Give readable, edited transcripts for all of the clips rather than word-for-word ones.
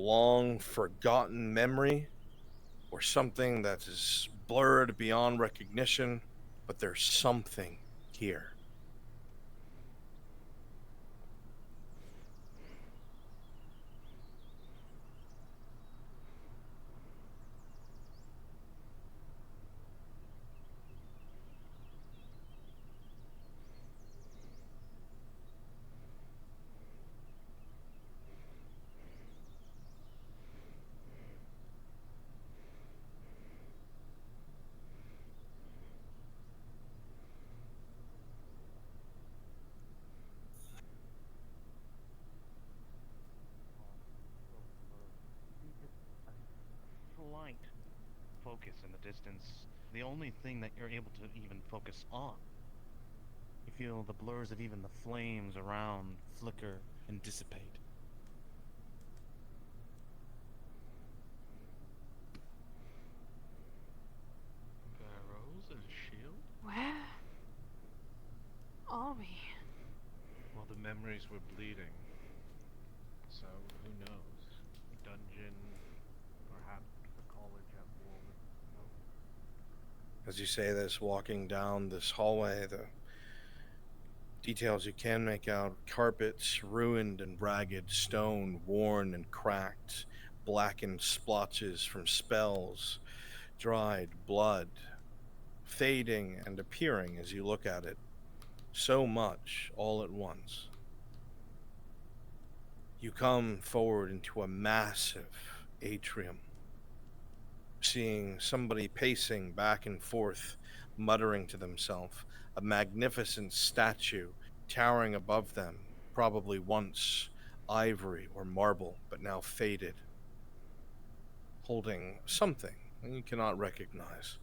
long forgotten memory or something that is blurred beyond recognition, but there's something here. Slight focus in the distance, the only thing that you're able to even focus on. You feel the blurs of even the flames around flicker and dissipate. Arrows and a shield? Where are we? Well, the memories were bleeding. So, who knows? Dungeon, perhaps the college at Warwick. No. As you say this, walking down this hallway, the details you can make out: carpets, ruined and ragged, stone, worn and cracked, blackened splotches from spells, dried blood, fading and appearing as you look at it. So much all at once. You come forward into a massive atrium, seeing somebody pacing back and forth, muttering to themselves, a magnificent statue towering above them, probably once ivory or marble, but now faded, holding something you cannot recognize.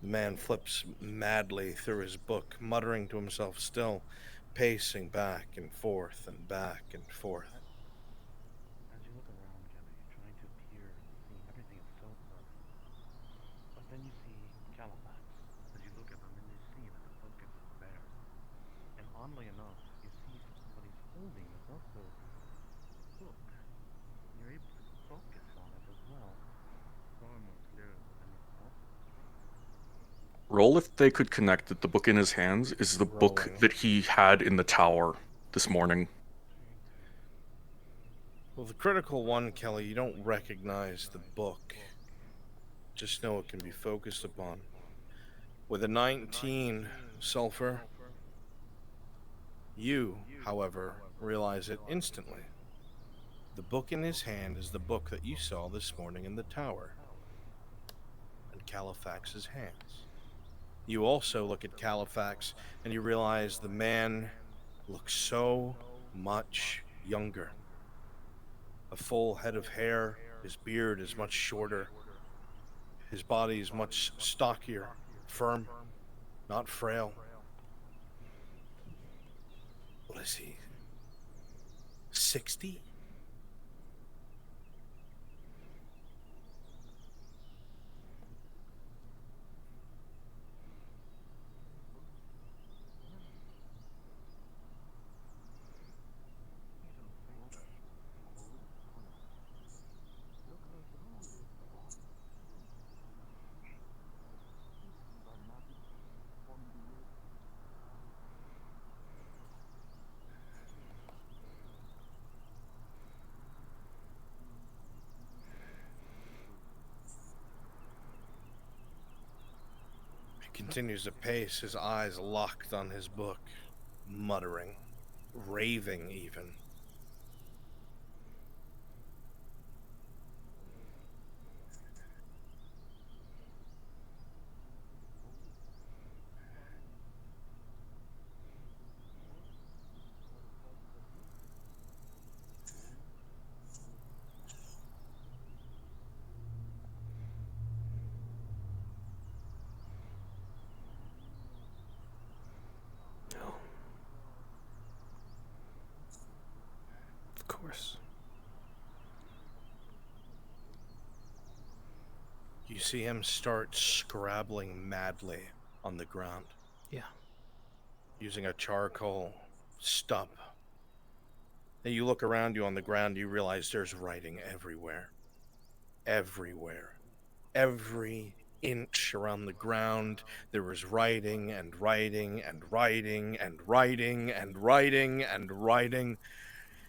The man flips madly through his book, muttering to himself still, pacing back and forth and back and forth. As you look around, Kelly, trying to peer and see everything is so perfect. But then you see Califax. As you look at them and you see that the book is bare. And oddly enough, you see what he's holding is also a book. You're able to focus on it as well, far more clearly than before. Roll if they could connect that the book in his hands is the book Rolling. that he had in the tower this morning. Well, the critical one, Kelly, you don't recognize the book. Just know it can be focused upon. With a 19 sulfur, you, however, realize it instantly. The book in his hand is the book that you saw this morning in the tower, in Califax's hands. You also look at Califax and you realize the man looks so much younger. A full head of hair, his beard is much shorter, his body is much stockier, firm, not frail. What is he? 60? Continues to pace, his eyes locked on his book, muttering, raving even. No. Of course. You see him start scrabbling madly on the ground, Yeah. using a charcoal stump. Then you look around you on the ground, you realize there's writing everywhere. Everywhere. Every inch around the ground, there was writing and writing and writing and writing and writing and writing.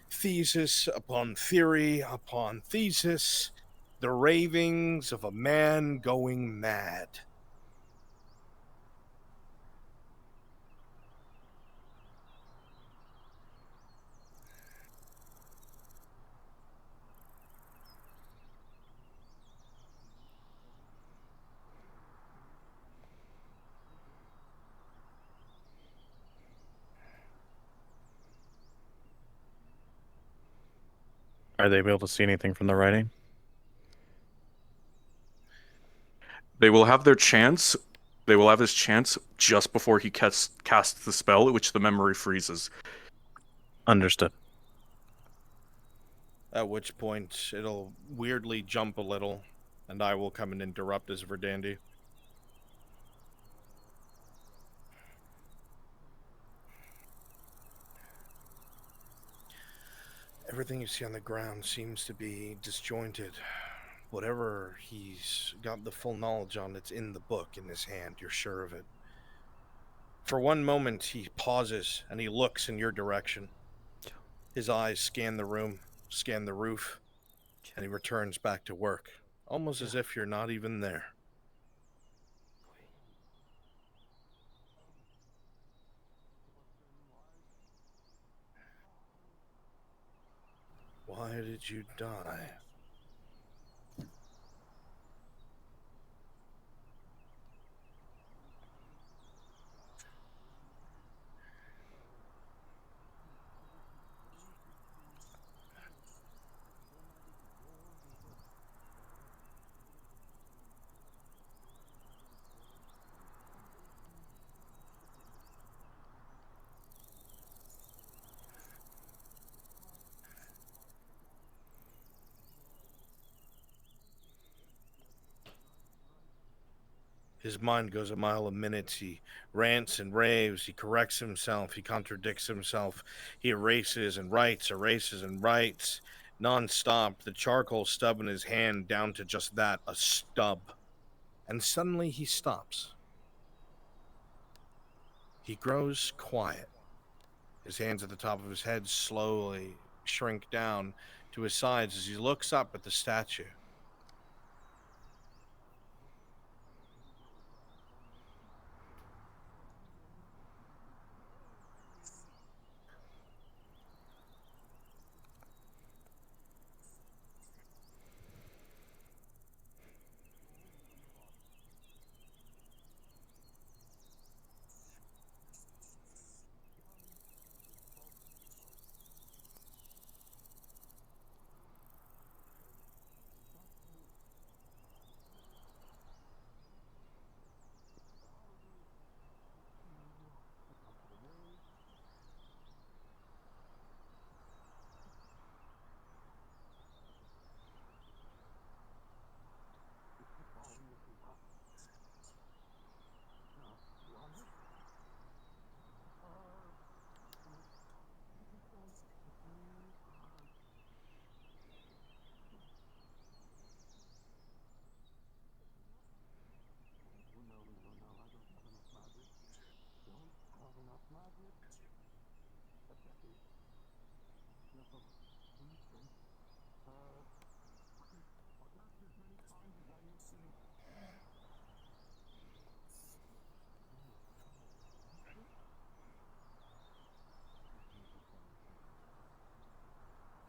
Thesis upon theory upon thesis. The ravings of a man going mad. Are they able to see anything from the writing? They will have their chance. They will have his chance just before he casts the spell, at which the memory freezes. Understood. At which point it'll weirdly jump a little, and I will come and interrupt as Verdandi. Everything you see on the ground seems to be disjointed. Whatever he's got the full knowledge on, it's in the book in his hand, you're sure of it. For one moment, he pauses and he looks in your direction. His eyes scan the room, scan the roof, and he returns back to work, almost as if you're not even there. Why did you die? His mind goes a mile a minute. He rants and raves. He corrects himself. He contradicts himself. He erases and writes, non-stop. The charcoal stub in his hand down to just that, a stub. And suddenly he stops. He grows quiet. His hands at the top of his head slowly shrink down to his sides as he looks up at the statue.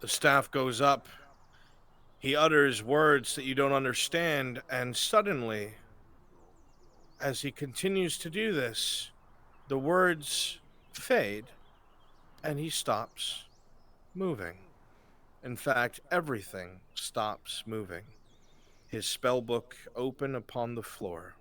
The staff goes up. He utters words that you don't understand, and suddenly, as he continues to do this, the words fade and he stops moving. In fact, everything stops moving. His spellbook open upon the floor.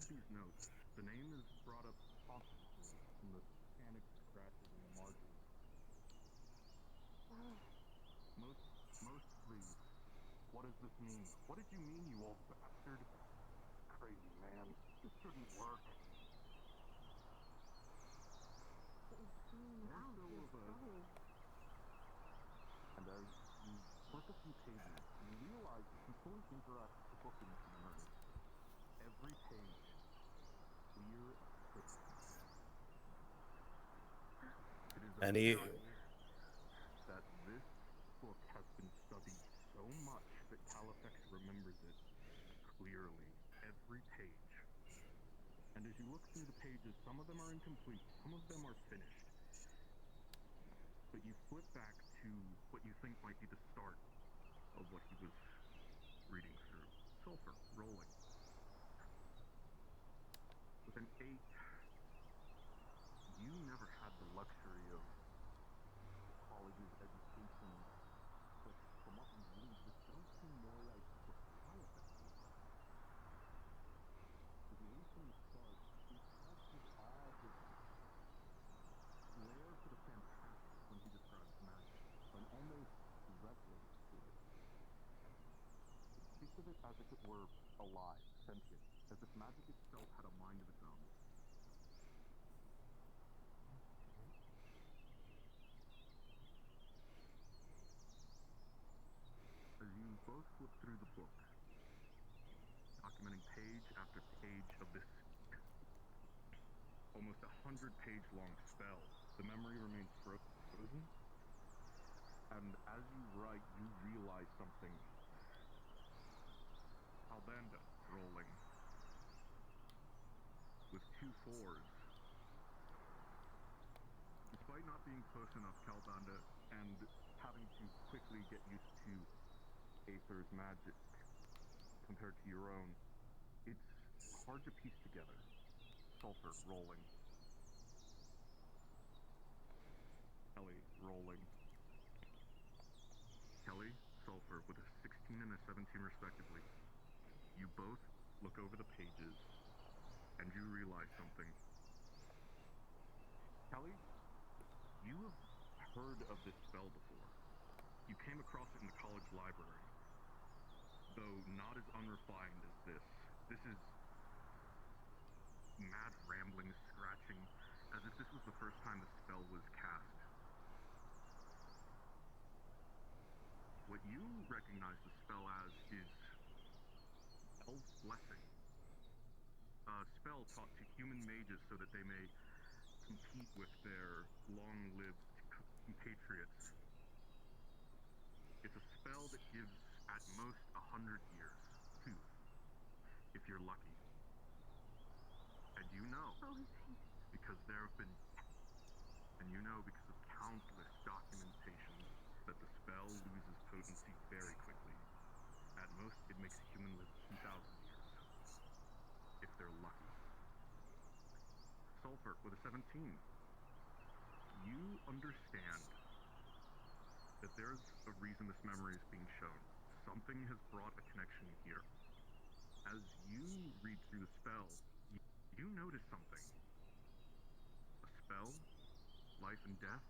These notes, the name is brought up constantly in the panic scratches in the margins. Most please, what does this mean? What did you mean, you old bastard? Crazy man, this shouldn't work. And as you flip a few pages, you realize you fully interact with the book in this manner. Every page clear as crystal. It is And he that this book has been studied so much that Califax remembers it clearly, every page. And as you look through the pages, some of them are incomplete, some of them are finished. But you flip back to what you think might be the start of what he was reading through. Sulfur, rolling. With an 8, you never had the luxury of college's education, but from what you read, this does seem more like what Califax would have. The way things start, it has this odd flair for the fantastic when he describes magic, an almost reverence to it. It speaks of it as if it were alive, sentient, as if magic itself had a mind of its own. As you both flip through the book, documenting page after page of this almost 100-page long spell, the memory remains frozen. And as you write, you realize something. Albanda rolling with 2 4s. Despite not being close enough, Calbanda, and having to quickly get used to Aether's magic compared to your own, it's hard to piece together. Sulfur rolling. Kelly rolling. Kelly, Sulfur with a 16 and a 17 respectively. You both look over the pages and you realize something. Kelly, you have heard of this spell before. You came across it in the college library. Though not as unrefined as this. This is mad rambling, scratching, as if this was the first time the spell was cast. What you recognize the spell as is Elf's Blessing. A spell taught to human mages so that they may compete with their long-lived compatriots. It's a spell that gives at most 100 years, tooth, if you're lucky. And you know, because there have been, and you know because of countless documentation that the spell loses potency very quickly. At most, it makes a human live 2,000 years, if they're lucky. Sulfur with a 17. You understand that there's a reason this memory is being shown. Something has brought a connection here. As you read through the spell, you notice something. A spell, life and death,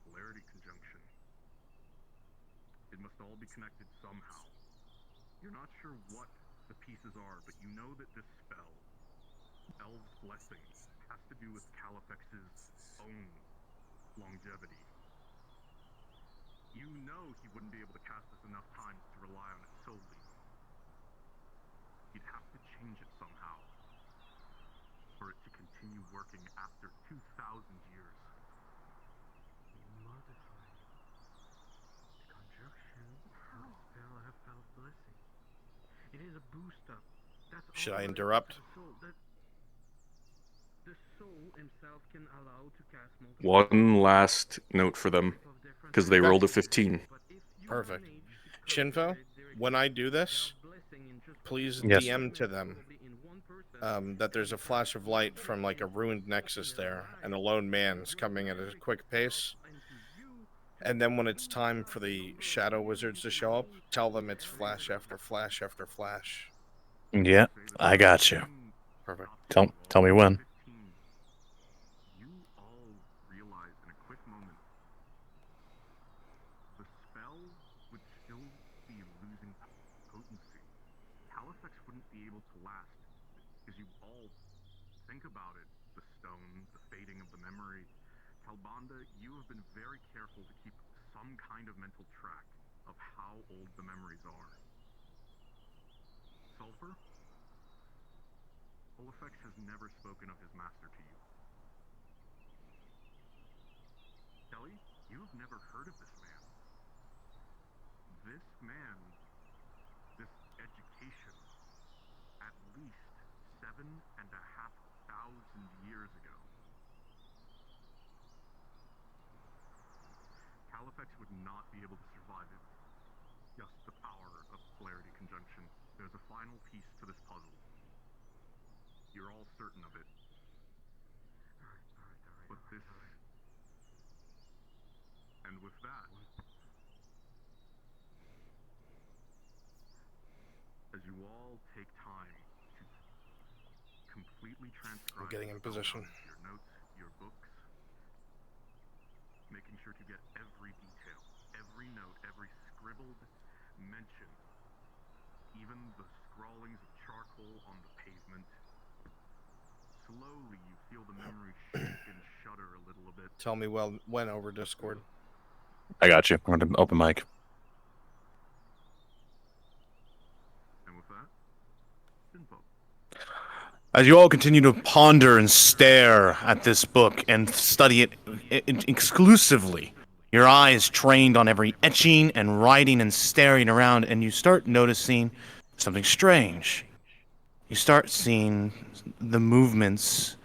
polarity conjunction. It must all be connected somehow. You're not sure what the pieces are, but you know that this spell, Elves' Blessing, has to do with Califex's own longevity. You know he wouldn't be able to cast this enough times to rely on it solely. He'd have to change it somehow for it to continue working after 2,000 years. Modify the conjunction of the spell of Elves' Blessing. It is a boost up. That's Should all I there is interrupt? to the soul that the soul himself can allow to cast multiple One last note for them, type of different because they Okay. rolled a 15. But if you Perfect. manage to Shinfo, concentrate their when I do this, Elves' Blessing in just please one Yes. DM to them probably in one person, that there's a flash of light from like a ruined nexus there, and a lone man's coming at a quick pace. And then when it's time for the shadow wizards to show up, tell them it's flash after flash after flash. Yeah, I got you. Perfect. Tell me when. 15. You all realize in a quick moment the spell would still be losing potency. Califex wouldn't be able to last, because you all think about it, the stone, the fading of the memory. Talbanda, you have been very careful to keep some kind of mental track of how old the memories are. Sulfur? Olafex has never spoken of his master to you. Kelly, you have never heard of this man. This man, this education, at least 7,500 years ago. Califex would not be able to survive it. Just the power of polarity conjunction. There's a final piece to this puzzle. You're all certain of it. But this... And with that, as you all take time to completely transcribe... I'm getting in position. Your notes, your books, making sure to get every detail, every note, every scribbled mention, even the scrawlings of charcoal on the pavement. Slowly, you feel the memory shake and shudder a little bit. Tell me when over Discord. I got you. I'm going to open mic. And with that, info. As you all continue to ponder and stare at this book and study it exclusively, your eyes trained on every etching and writing and staring around, and you start noticing something strange. You start seeing the movements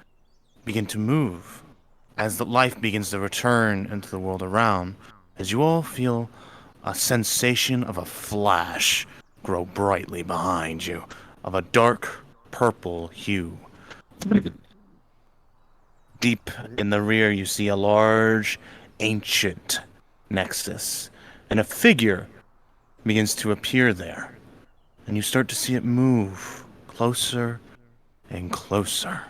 begin to move as the life begins to return into the world around, as you all feel a sensation of a flash grow brightly behind you, of a dark purple hue. Deep in the rear, you see a large, ancient nexus, and a figure begins to appear there, and you start to see it move closer and closer.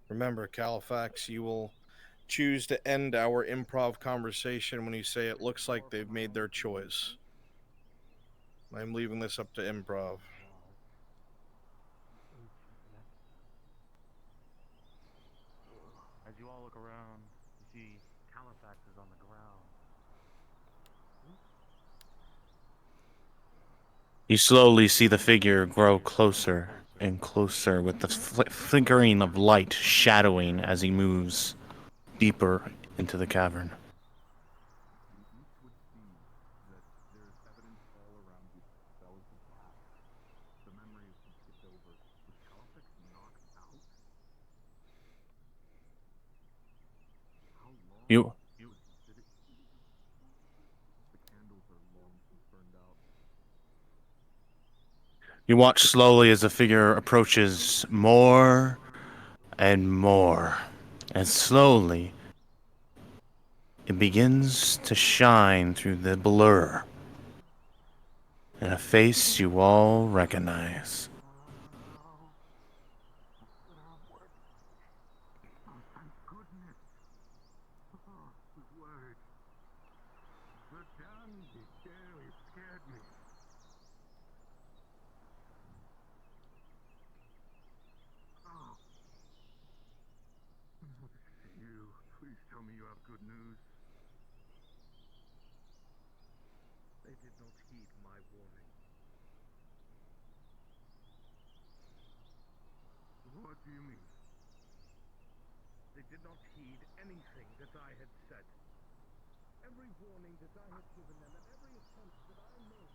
Remember, Califax, you will choose to end our improv conversation when you say it looks like they've made their choice. I'm leaving this up to improv. As you all look around, you see Califax is on the ground. You slowly see the figure grow closer and closer, with the flickering of light shadowing as he moves. deeper into the cavern. You each would see that there is evidence all around you. Spells have passed. The memory has been skipped over. Was Caliphix knocked out? How long You was he sitting? The candles are long since burned out. You watch slowly as the figure approaches more and more, and slowly it begins to shine through the blur, and a face you all recognize. Oh, that worked. Oh, thank goodness. Oh, I was worried. The candy nearly scared me. Oh. Oh, this is you. Please tell me you have good news. They did not heed my warning. What do you mean? They did not heed anything that I had said. Every warning that I had given them and every attempt that I made,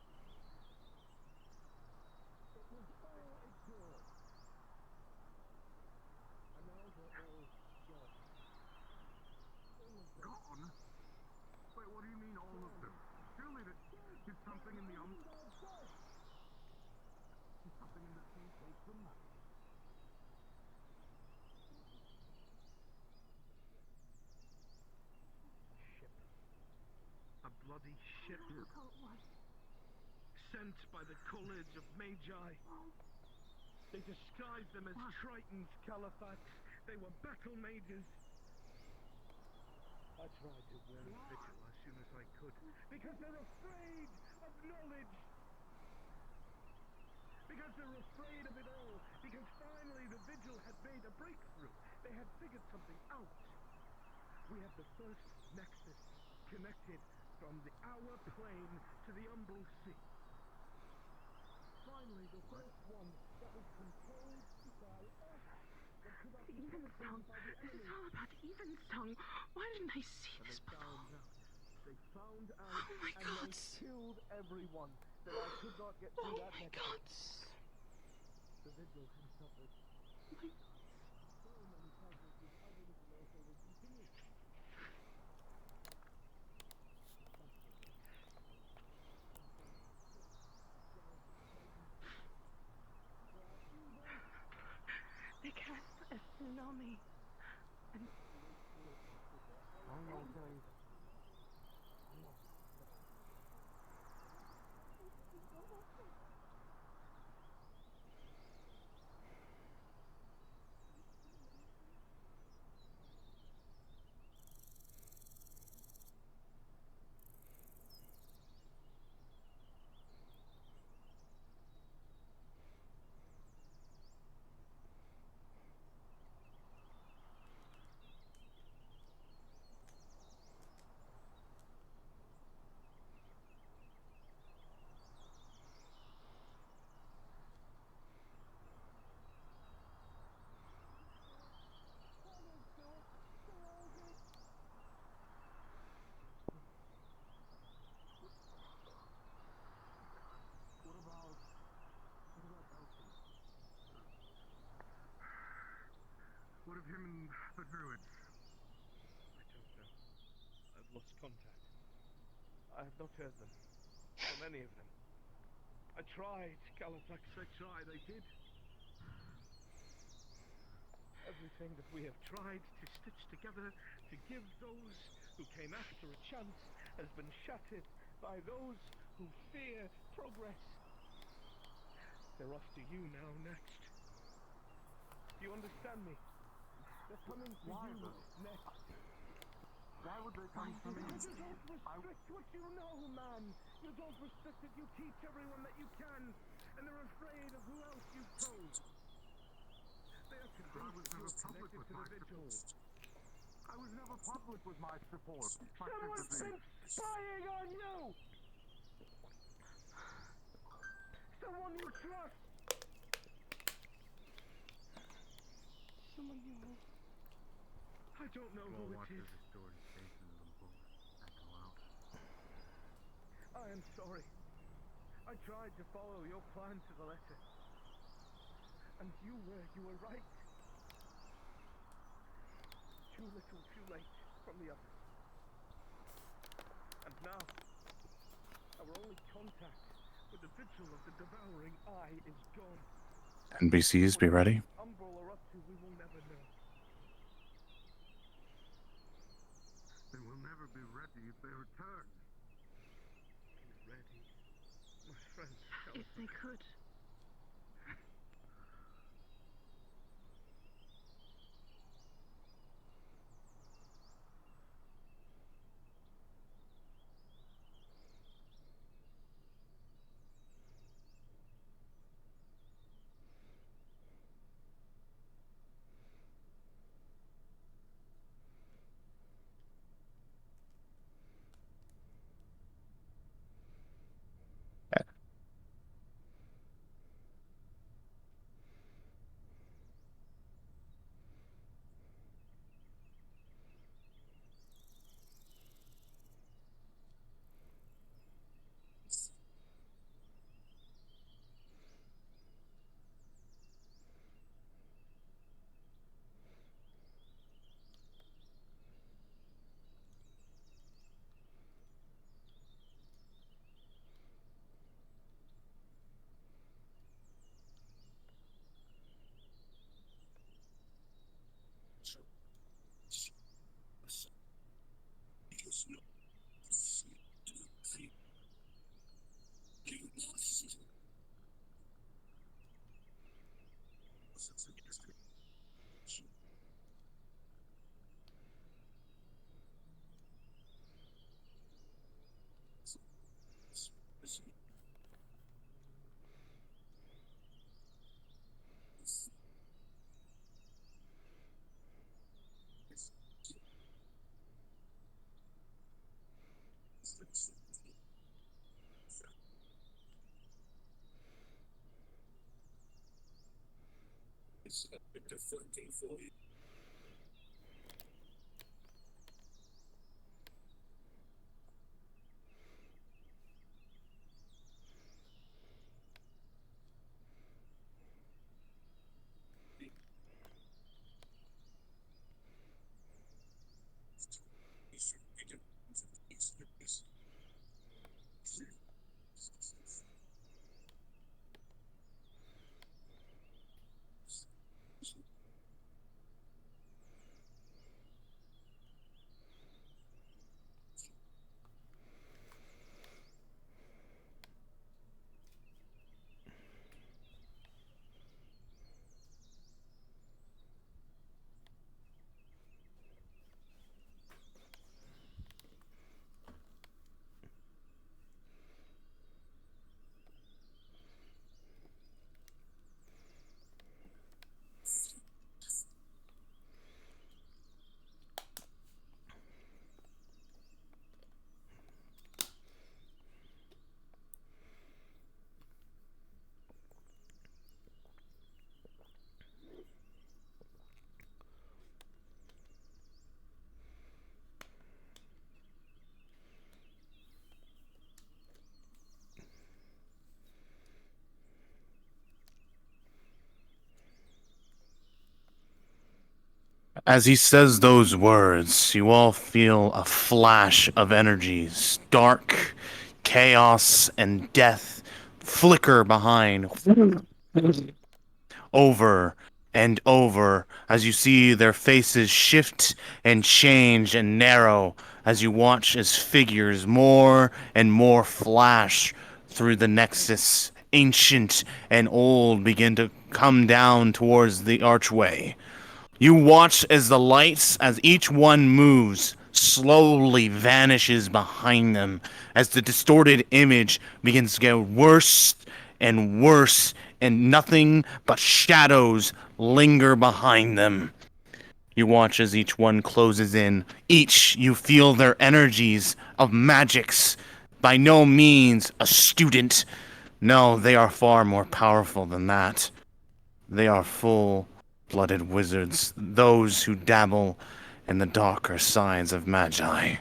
it was all ignored. And now they're all gone. All of them. Gone? Wait, what do you mean all of them? Surely there's something in the There's something in the sea take them? Ship. A bloody ship. Sent by the College of Magi. They disguised them as Tritons, Caliphats. They were battle mages. I tried to warn Vigil as soon as I could, because they're afraid of knowledge. Because they're afraid of it all. Because finally the Vigil had made a breakthrough. They had figured something out. We have the first nexus connected from our plane to the Umbral Sea. Finally, the first one that was controlled by us. Evensong. This is all about Evensong. Why didn't I see this before? They found out Oh my and God. they killed everyone that I could not get through Oh that my nexus. God. The Vigil has suffered Oh my so many casualties. I didn't know if they would continue. They cast a tsunami. And I know, Dave. I know. What of him and the druids? I don't know. I've lost contact. I have not heard them. From any of them. I tried, Califax, I tried, I did. Everything that we have tried to stitch together to give those who came after a chance has been shattered by those who fear progress. They're off to you now next. Do you understand me? They're coming for Why, you though? next. Why would they come for me? Because you don't restrict what you know, man. You don't restrict it. You teach everyone that you can. And they're afraid of who else you've told. They are convinced I was that never you're public connected with to my the Vigil. support. I was never public with my support. My Someone's sympathy. been spying on you! Someone you trust! Someone you... I don't know Well, who what it does is. the story stations and books echo out? I am sorry. I tried to follow your plan to the letter. And you were right. Too little, too late from the others. And now, our only contact with the vigil of the devouring eye is gone. NPCs, be ready. Umbral are up to, we will never know. They will never be ready if they return. Be ready, my friend. If they could. As he says those words, you all feel a flash of energies, dark, chaos, and death flicker behind over and over as you see their faces shift and change and narrow as you watch as figures more and more flash through the nexus, ancient and old, begin to come down towards the archway. You watch as the lights, as each one moves, slowly vanishes behind them, as the distorted image begins to get worse and worse, and nothing but shadows linger behind them. You watch as each one closes in. Each, you feel their energies of magics. By no means a student. No, they are far more powerful than that. They are full-blooded wizards, those who dabble and the darker sides of Magi.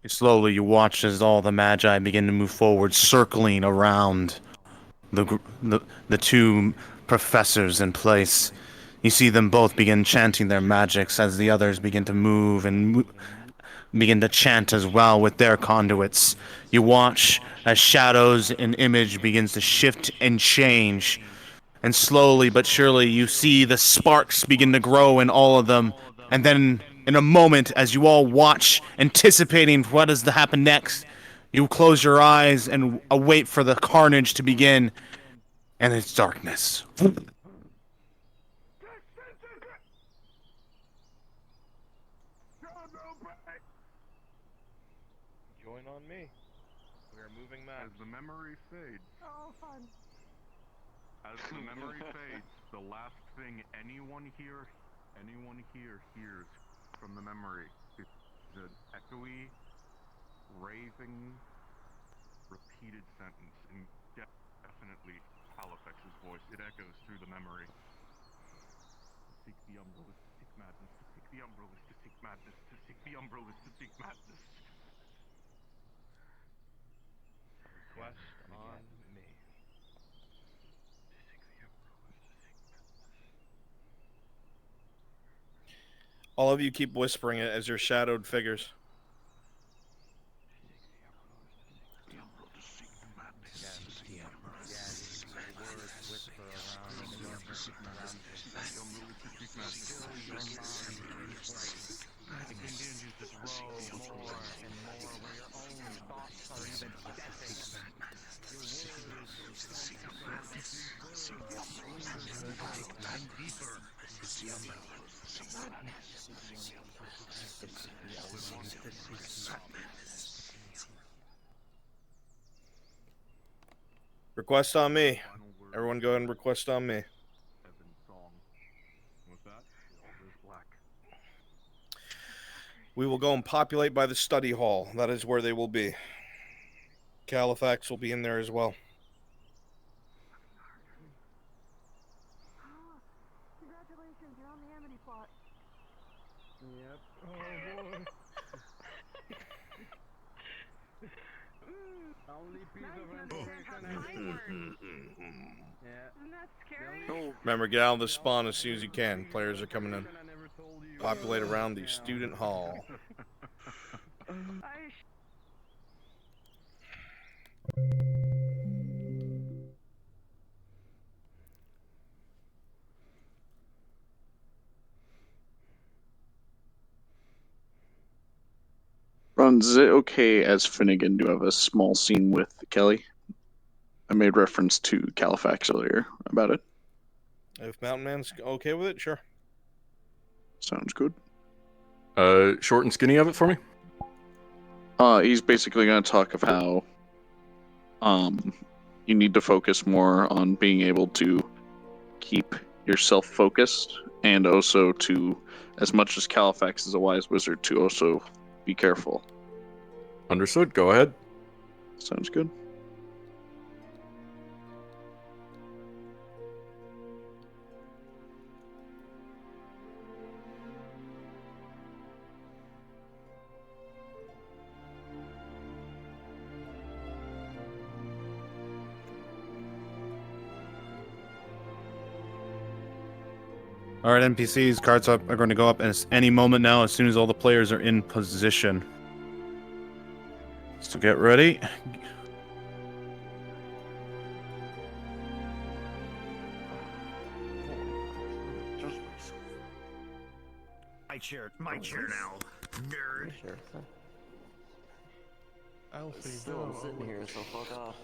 Slowly, you watch as all the Magi begin to move forward, circling around the two professors in place. You see them both begin chanting their magics as the others begin to move and begin to chant as well with their conduits. You watch as shadows and image begins to shift and change. And slowly but surely, you see the sparks begin to grow in all of them. And then, in a moment, as you all watch, anticipating what is to happen next, you close your eyes and await for the carnage to begin. And it's darkness. Join on me. We are moving As maps. the memory fades. Oh, fun. As the memory fades, the last thing anyone here hears from the memory is an echoey, raving, repeated sentence, and definitely Halifax's voice. It echoes through the memory. To seek the Umbral is to seek madness. To seek the Umbral is to seek madness. To seek the Umbral is to seek madness. Request on me. All of you keep whispering it as your shadowed figures. Request on me. Everyone go ahead and request on me. Evan's song. With that, all goes black. We will go and populate by the study hall. That is where they will be. Califax will be in there as well. Congratulations, you're on the Amity plot. Yep. Oh boy. Only piece of information. Yeah. Isn't that scary? Remember, get out of the spawn as soon as you can. Players are coming in. I never told you. Populate around the student hall. Ron, is it okay as Finnegan to have a small scene with Kelly? I made reference to Califax earlier about it. If Mountain Man's okay with it, sure. Sounds good. Short and skinny of it for me. He's basically going to talk of how you need to focus more on being able to keep yourself focused, and also to, as much as Califax is a wise wizard, to also be careful. Understood. Go ahead. Sounds good. All right, NPCs, cards up are going to go up at any moment now as soon as all the players are in position. So get ready. My chair now, nerd. Alfie, Still sitting here, so fuck off.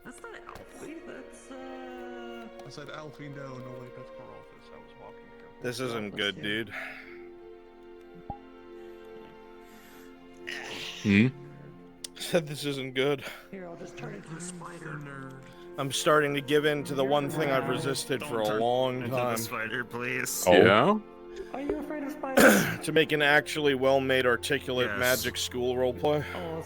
That's not Alfie, that's I said Alfie, no, wait, that's Chronicles. I was walking through. This isn't good, dude. Hmm? Said this isn't good. Here, I'll just turn into a spider. Nerd. I'm starting to give in to the one thing I've resisted for a long time. Spider, please. Oh. Yeah? Are you afraid of spiders? To make an actually well-made, articulate Yes. magic school roleplay. Oh,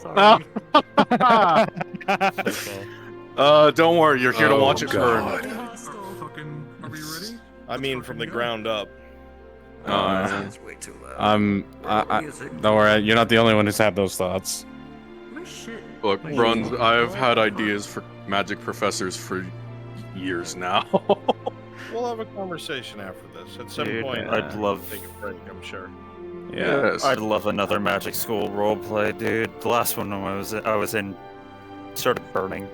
sorry. Don't worry, you're here to watch it burn. Are we ready? I mean, from the ground up. That's way too loud. Don't worry, you're not the only one who's had those thoughts. Look, Bruns, I've had ideas for magic professors for years now. We'll have a conversation after this. At some Dude, point, I'd love- take a break, I'm sure. Yes. I'd love another magic school roleplay, dude. The last one I was in started burning.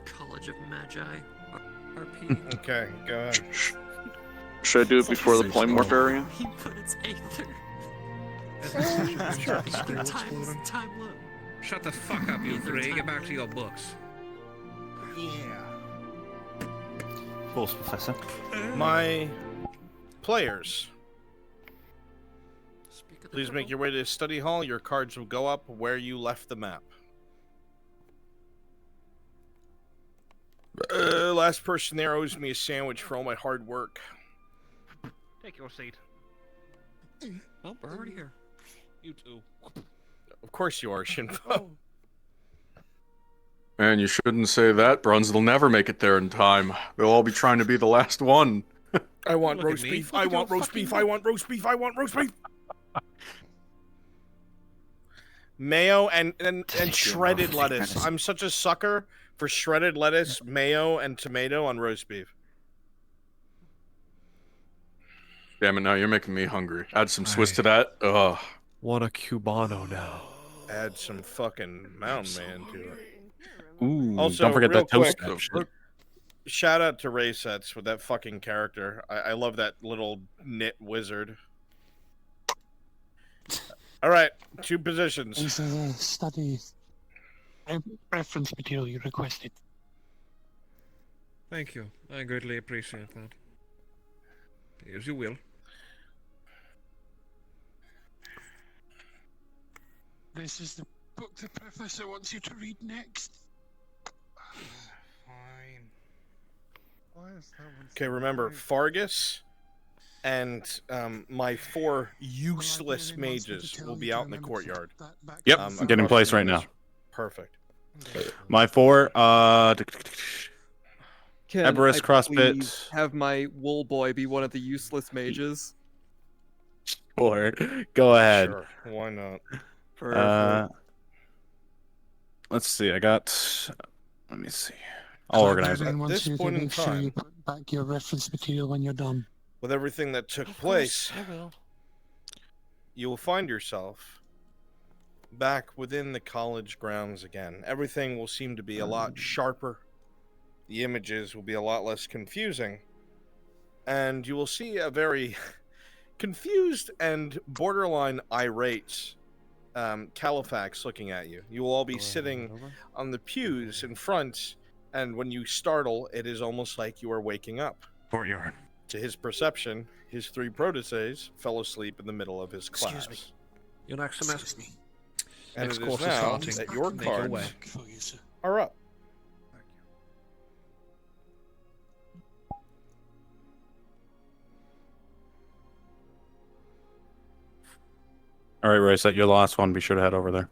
College of Magi. RP. Okay, go ahead. Should I do it before the polymorph area? He put its Aether. Time loop. Shut the fuck up, you three. Get back to your books. False professor. My players, please make your way to study hall. Your cards will go up where you left the map. Last person there owes me a sandwich for all my hard work. Take your seat. Oh, we're already here. You too. Of course you are, Shinpo. Man, you shouldn't say that. Bruns will never make it there in time. They'll all be trying to be the last one. I want Look at roast me. beef. Look I at your want roast fucking beef. I want roast beef. I want roast beef. Mayo and shredded lettuce. I'm such a sucker for shredded lettuce, mayo, and tomato on roast beef. Damn it, now you're making me hungry. Add some Swiss to that. Ugh. Want a Cubano now. Add some fucking Mountain Man to it. Ooh, Also, don't forget real that toast. quick, Shit. shout out to Ray Sets with that fucking character. I love that little knit wizard. All right, 2 positions. This is a study reference material you requested. Thank you. I greatly appreciate that. As you will. This is the book the professor wants you to read next. Fine. Why is that one? Okay, remember Fargus and my 4 useless mages will be out in the courtyard. Yep, across get in place the right now. maze. Perfect. My 4, Can Everest I CrossFit. please have my wool boy be one of the useless mages? Or go ahead. Sure, why not? Perfect. Let's see. I got. Let me see. I'll organize it. Librarian wants this you to point in make sure you time- put back your reference material when you're done. With everything that took place, I will. you will find yourself back within the college grounds again. Everything will seem to be a lot sharper. The images will be a lot less confusing. And you will see a very confused and borderline irate Califax looking at you. You will all be sitting on the pews in front, and when you startle, it is almost like you are waking up. Courtyard. To his perception, his 3 proteges fell asleep in the middle of his class. Excuse me. Your next semester. Excuse me. And Next it is course is now starting. that your Make your cards way. For you, sir. are up. All right, Royce, you're the last one. Be sure to head over there.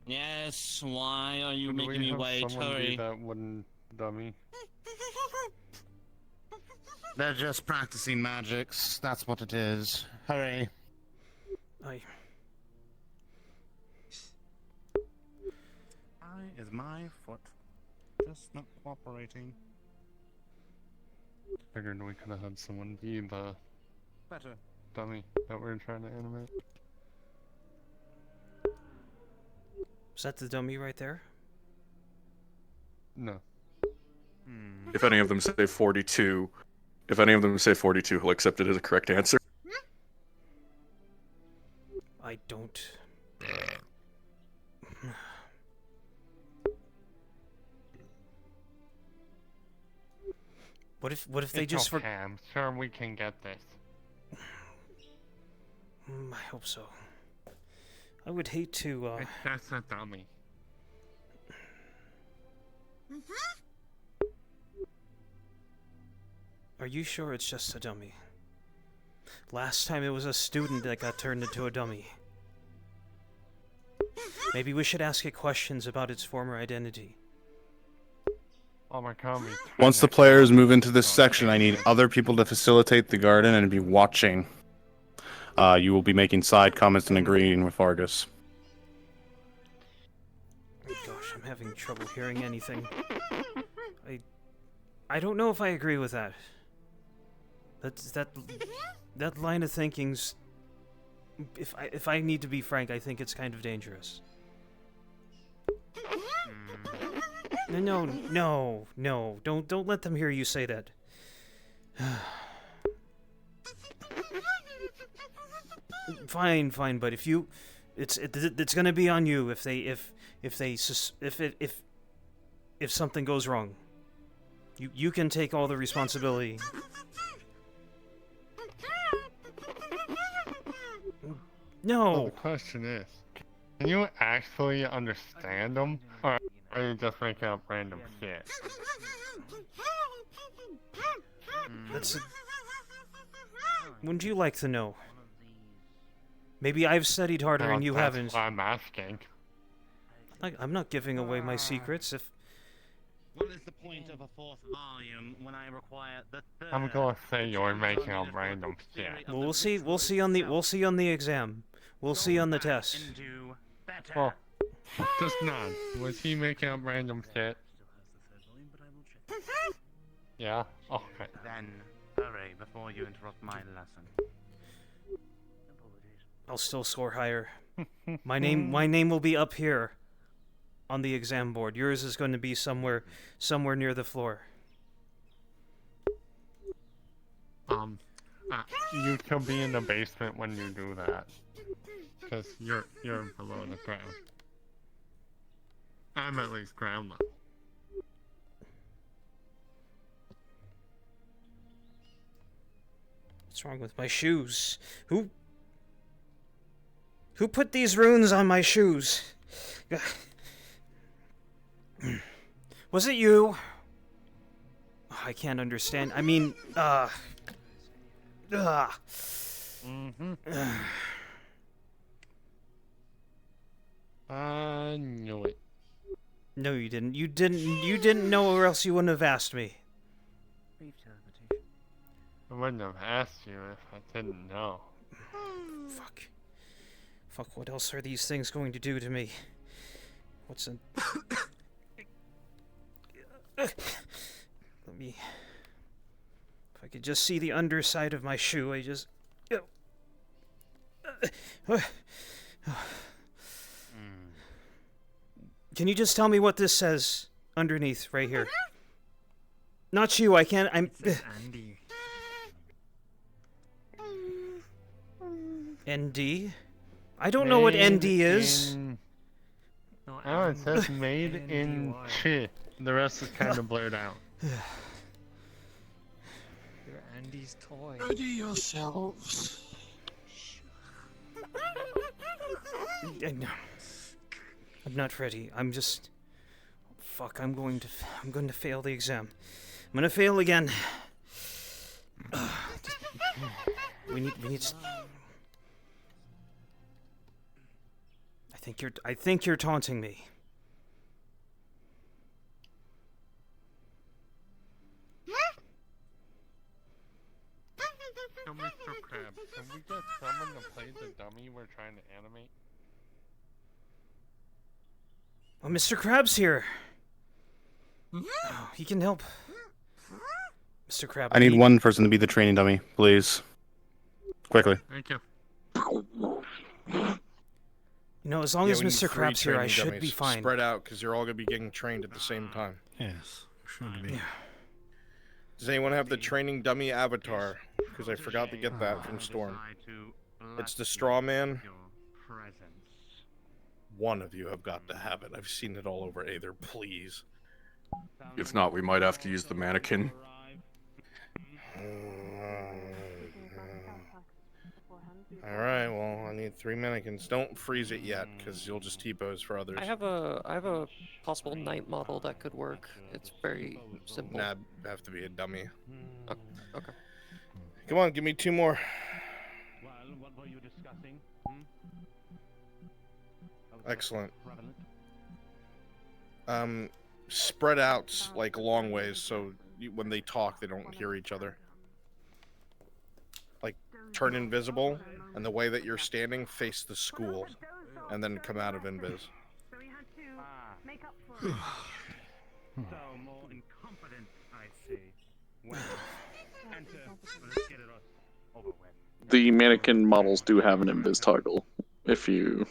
Yes, why are you Could making we me have wait? someone Hurry. be that wooden dummy? They're just practicing magics. That's what it is. Hurry. Is my foot Just not cooperating. Figured we could have had someone be the Better. dummy that we were trying to animate. Is that the dummy right there? No. If any of them say 42, he'll accept it as a correct answer. I don't. What if they It's just okay, I'm sure we can get this. I hope so. I would hate to. That's a dummy. Are you sure it's just a dummy? Last time it was a student that got turned into a dummy. Maybe we should ask it questions about its former identity. Oh my god. Once the players move into this section, I need other people to facilitate the garden and be watching. You will be making side comments and agreeing with Vargas. Oh gosh, I'm having trouble hearing anything. I don't know if I agree with that. That line of thinking's, if I need to be frank, I think it's kind of dangerous. No, don't let them hear you say that. Fine, but if you, it's gonna be on you if something goes wrong. You can take all the responsibility. No. So the question is, can you actually understand them, or are you just making up random shit? Wouldn't you like to know? Maybe I've studied harder and you haven't. That's what I'm asking. I'm not giving away my secrets. What is the point of a fourth volume when I require the third? I'm gonna say you're making up random shit. Well, we'll see on the exam. We'll see on the test. Well, just none. Was he making up random shit? Yeah? Okay. Then, hurry before you interrupt my lesson. I'll still score higher. My name will be up here on the exam board. Yours is going to be somewhere near the floor. You can be in the basement when you do that. Because you're below the ground. I'm at least ground level. What's wrong with my shoes? Who put these runes on my shoes? Was it you? I can't understand. I mean, I knew it. No, you didn't. You didn't know, or else you wouldn't have asked me. I wouldn't have asked you if I didn't know. Fuck, what else are these things going to do to me? What's in... Let me... If I could just see the underside of my shoe, I just... Can you just tell me what this says underneath, right here? Not you, I can't... Andy. ND? I don't know what ND is. Oh, it says made in Chi. The rest is kind of blurred out. You're Andy's toy. Ready yourselves. I'm not ready. I'm just... Fuck, I'm going to fail the exam. I'm gonna fail again. We need... I think you're taunting me. So, Mr. Krabs, can we get someone to play the dummy we're trying to animate? Oh, Mr. Krabs here. Oh, he can help. Mr. Crab. I need one person to be the training dummy, please. Quickly. Thank you. You know, as long as we need Mr. 3 Crab's here, I training should dummies. be fine. Spread out, because you're all going to be getting trained at the same time. Yes, should be. Does anyone have the training dummy avatar? Because I forgot to get that from Storm. It's the straw man. One of you have got to have it. I've seen it all over Aether, please. If not, we might have to use the mannequin. Alright, well, I need 3 mannequins. Don't freeze it yet, because you'll just T-pose for others. I have a possible knight model that could work. It's very simple. Nah, have to be a dummy. Okay. Come on, give me 2 more. Well, what were you discussing? Excellent. Spread out, like, long ways, so when they talk, they don't hear each other. Like, turn invisible, and the way that you're standing, face the school, and then come out of invis. So more incompetent, I see. Well, enter. Let's get it over with. The mannequin models do have an invis toggle if you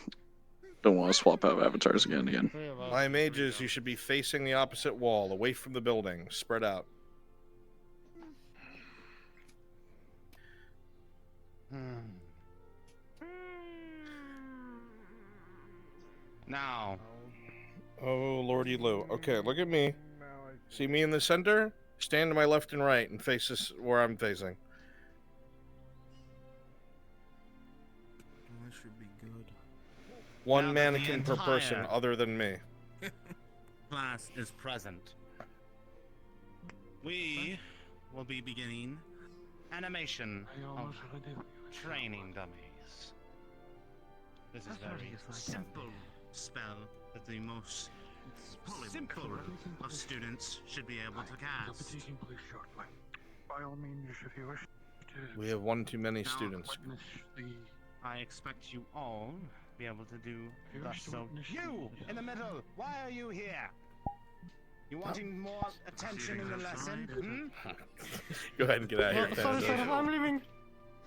don't want to swap out avatars again and again. My mages, you should be facing the opposite wall, away from the building, spread out. Now. Oh, Lordy Lou. Okay, look at me. See me in the center? Stand to my left and right and face this where I'm facing. That should be good. One Now that mannequin the per person entire other than me. Class is present. We will be beginning animation of training dummies. This is very simple spell that the most simple of students should be able to cast. By all means, if you wish to. We have one too many students. I expect you all be able to do you thus. wish to So witness you in the middle, why are you here? You wanting more attention in the lesson? Go ahead and get out of here. Sorry, sir, Thanatos. I'm leaving.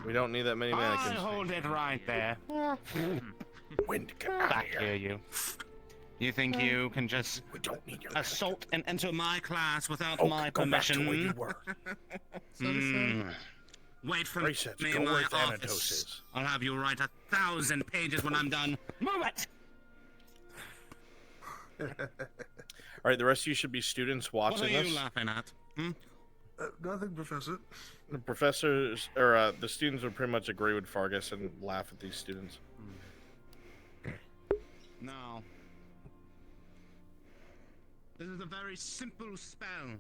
We don't need that many I mannequins. hold it right there. Wind, come out Back here. here, you. You think you can just assault and enter my class without my go back to permission? where you were. Wait for Reset, me go in my where Thanatos office. is. I'll have you write 1,000 pages when I'm done. Move it! Alright, the rest of you should be students watching What are this. you laughing at? Nothing, Professor. The professors, or the students would pretty much agree with Fargus and laugh at these students. Now, this is a very simple spell.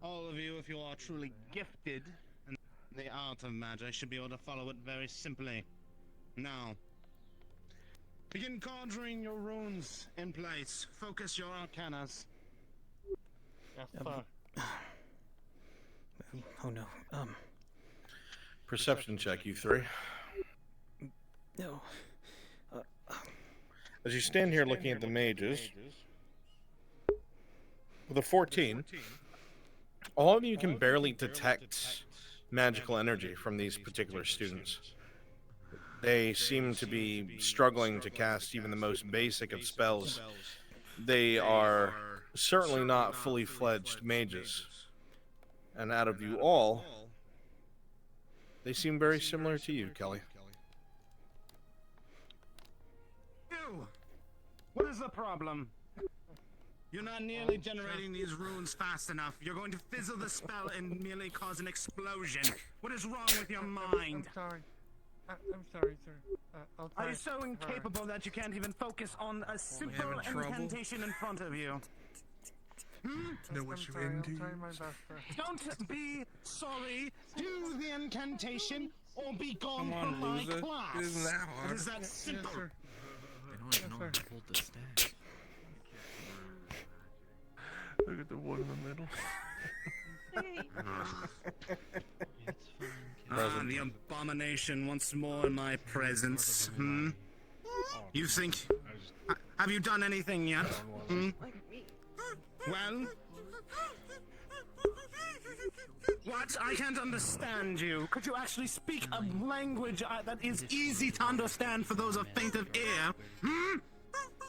All of you, if you are truly gifted in the art of magic, should be able to follow it very simply. Now, begin conjuring your runes in place. Focus your arcanas. Yes, sir. Oh no. Perception check, you 3. No. As you stand here looking at the mages, with a 14, all of you can barely detect magical energy from these particular students. They seem to be struggling to cast even the most basic of spells. They are certainly not fully fledged mages. And out of you all, they seem very similar to you, Kelly. You! What is the problem? You're not nearly generating these runes fast enough. You're going to fizzle the spell and nearly cause an explosion. What is wrong with your mind? I'm sorry. I'm sorry, sir. I'll try. Are you so incapable that you can't even focus on a simple incantation in front of you? Know what you're into. Don't be sorry. Do the incantation or be gone Come on, from my loser. class. It isn't that hard. It is that simple. I don't know how to hold the stack. Look at the one in the middle. The abomination once more in my presence. You think... Have you done anything yet? Well? What? I can't understand you. Could you actually speak a language that is easy to understand for those of faint of ear? Hmm?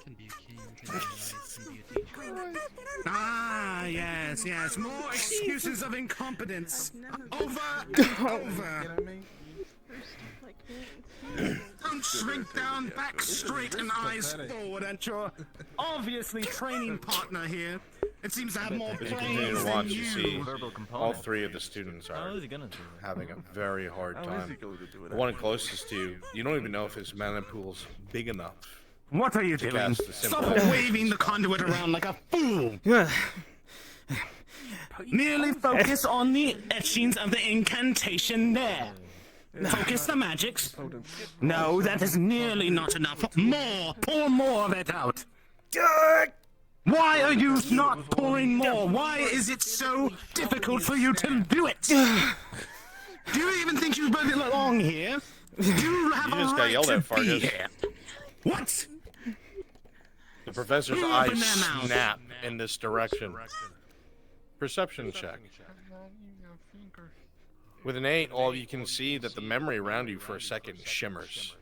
Can be a king, can be nice, can be a teacher. Ah, yes, yes. More excuses of incompetence. Over and over. Don't shrink down, back straight and eyes forward at your obviously training partner here. It seems to have more As you brains continue to than watch, you you. see all three of the students are having a very hard time. The one closest to you, you don't even know if his mana pool's big enough. What are you to doing? cast the simple Stop animation waving the spell. conduit around like a fool! Merely focus on the etchings of the incantation there. Focus the magics. No, that is nearly not enough. More! Pour more of it out! Why are you not pouring more? Why is it so difficult for you to do it? Do you even think you belong here? Do you have You a just got right yelled to at, be Fargus. here? What? The professor's Open eyes their mouth. snap in this direction. Perception check. With an 8, all you can see that the memory around you for a second shimmers.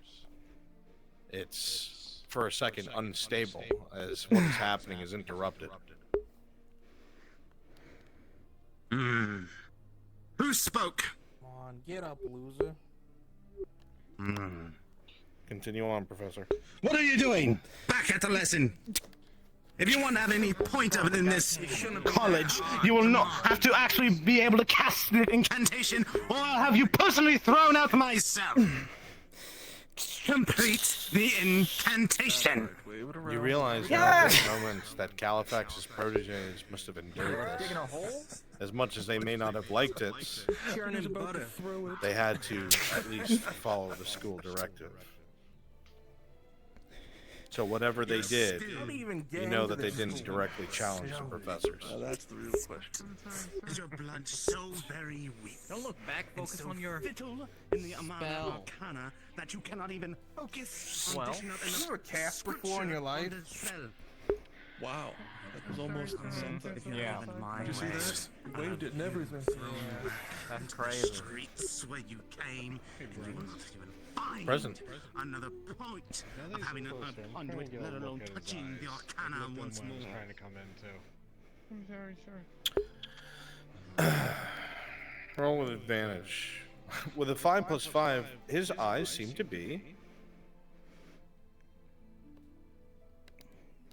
It's, for a second, unstable, as what is happening is interrupted. Who spoke? Come on, get up, loser. Continue on, Professor. What are you doing? Back at the lesson. If you want to have any point of it in this college, you will not have to actually be able to cast the incantation, or I'll have you personally thrown out myself. Complete the incantation. You realize now at this moment that Califax's proteges must have endured this. As much as they may not have liked it, they had to at least follow the school directive. So whatever they did, you know that they didn't directly challenge the professors. That's the real question. Is your blood so very weak? Don't look back, focus on your fiddle in the amount of spell. arcana that you cannot even focus on Well, dishing out you enough ever cast before in your life? on the spell. Wow. That was almost something. Yeah. Did you see that? You waved it and everything. That's crazy. Streets where you came, and you will not even find Present. another point of having a conduit, let alone touching the arcana once more. Trying to come in too. I'm sorry, sir. Roll with advantage. With a 5 plus 5, his eyes seem to be...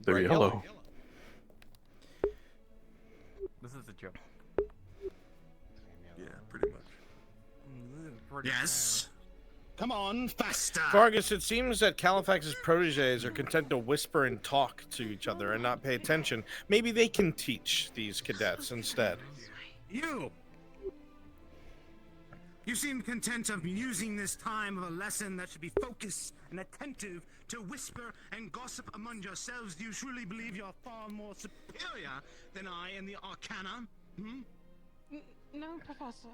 They're bright yellow. This is a joke. Yeah, pretty much. Yes. Come on, faster. Vargas, it seems that Califax's proteges are content to whisper and talk to each other and not pay attention. Maybe they can teach these cadets instead. You seem content of using this time of a lesson that should be focused and attentive to whisper and gossip among yourselves. Do you truly believe you're far more superior than I in the arcana? Hmm? No, Professor.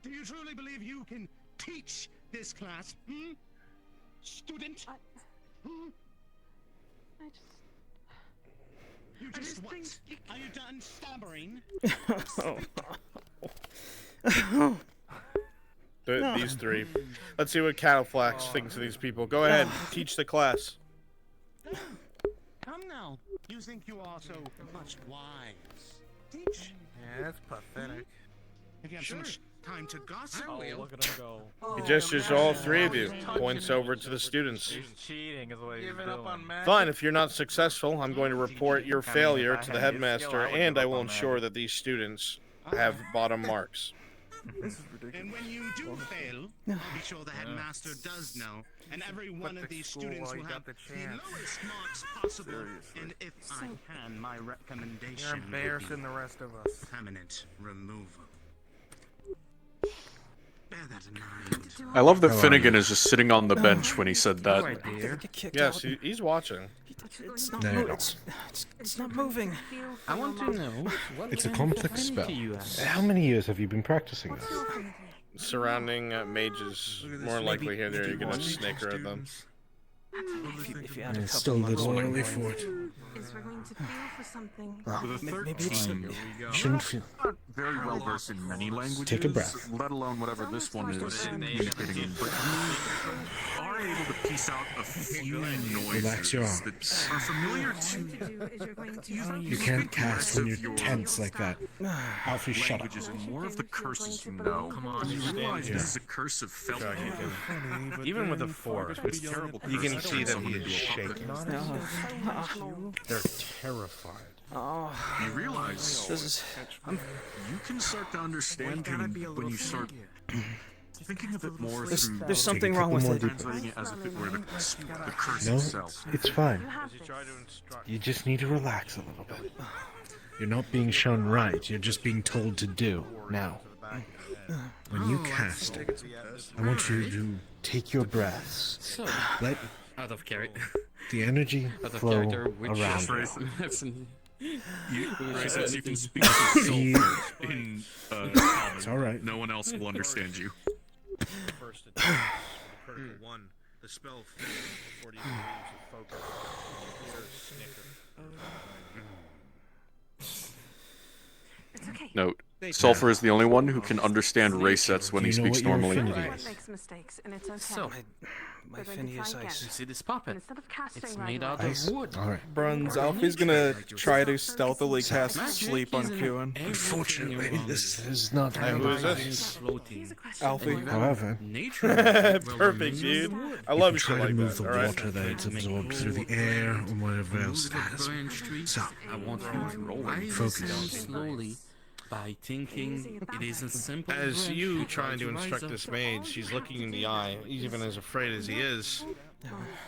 Do you truly believe you can teach this class? Hmm? Student? Hmm? I just... You just what? Are you done stammering? These three. Let's see what Califax thinks of these people. Go ahead, teach the class. Come now. You think you are so much wise. Teach. Yeah, that's pathetic. If you have so much time to gossip. Oh, look at him go. He gestures to all three of you, points over to the students. He's cheating is what he's doing. Fine, if you're not successful, I'm going to report your failure to the headmaster, and I will ensure that these students have bottom marks. This is ridiculous. And when you do fail, be sure the headmaster does know, and every one of these students will have the lowest marks possible. Seriously. And if I can, my recommendation You're would embarrassing be the rest of us. permanent removal. Bear that in mind. I love that Finnegan is just sitting on the bench when he said that. Yes, he's watching. It's not No, moving. no. It's not moving. I want to know what It's a kind of complex spell. affinity you have. How many years have you been practicing this? Surrounding mages, more likely here, you're gonna snicker at them. If you had a It's couple still a months little more, early boy. for it. Is we're going to feel for something. Well, Maybe it's you shouldn't feel. Not very well versed in many languages. Take a breath. Let alone whatever this one is communicating in. But you are able to piece out a few noises Relax your arm. that are familiar to You can't cast when you're tense like that. Alfie, shut up. languages and more of the curses you know. Come on, When you stand realize here. this is a curse of felt. Even with a 4, It's terrible. you can curse to see turn that someone he into is a puppet. shaking on it. They're terrified. You realize you can start to understand him when you start thinking of it more through. There's something wrong with it. Translating it as if it were the curse No, itself. it's fine. You just need to relax a little bit. You're not being shown right, you're just being told to do. Now, when you cast it, I want you to take your breaths. Let Out of character. the energy Out of flow character, which around you. Since you can speak to yourself in It's all right. no one else will understand you. First attack, the critical one. The spell finishes before it even leaves your focus. You hear a snicker. It's okay. Note: Sulfur is the only one who can understand race sets when he Do you know speaks what your normally. affinity Everyone is? makes mistakes, and it's okay. So, My We're going to affinity is try ice. you again. see this puppet? Instead of casting It's right made away. out Ice? of wood. All right. Bruns, Alfie's gonna try to stealthily cast Magic sleep on isn't Kewin. everything Unfortunately, around this you. is not how Who it is this? Floating. Alfie. However, Nature will Perfect, remain dude. wood. I love you shit try to like move that. the Alright. water that it's absorbed through the air or whatever else it Move has. the branch trees. So, I want you to rise Focus. down slowly by thinking it is a simple As branch you that trying to rise instruct up. this maid, she's looking in the eye, even as afraid as he is.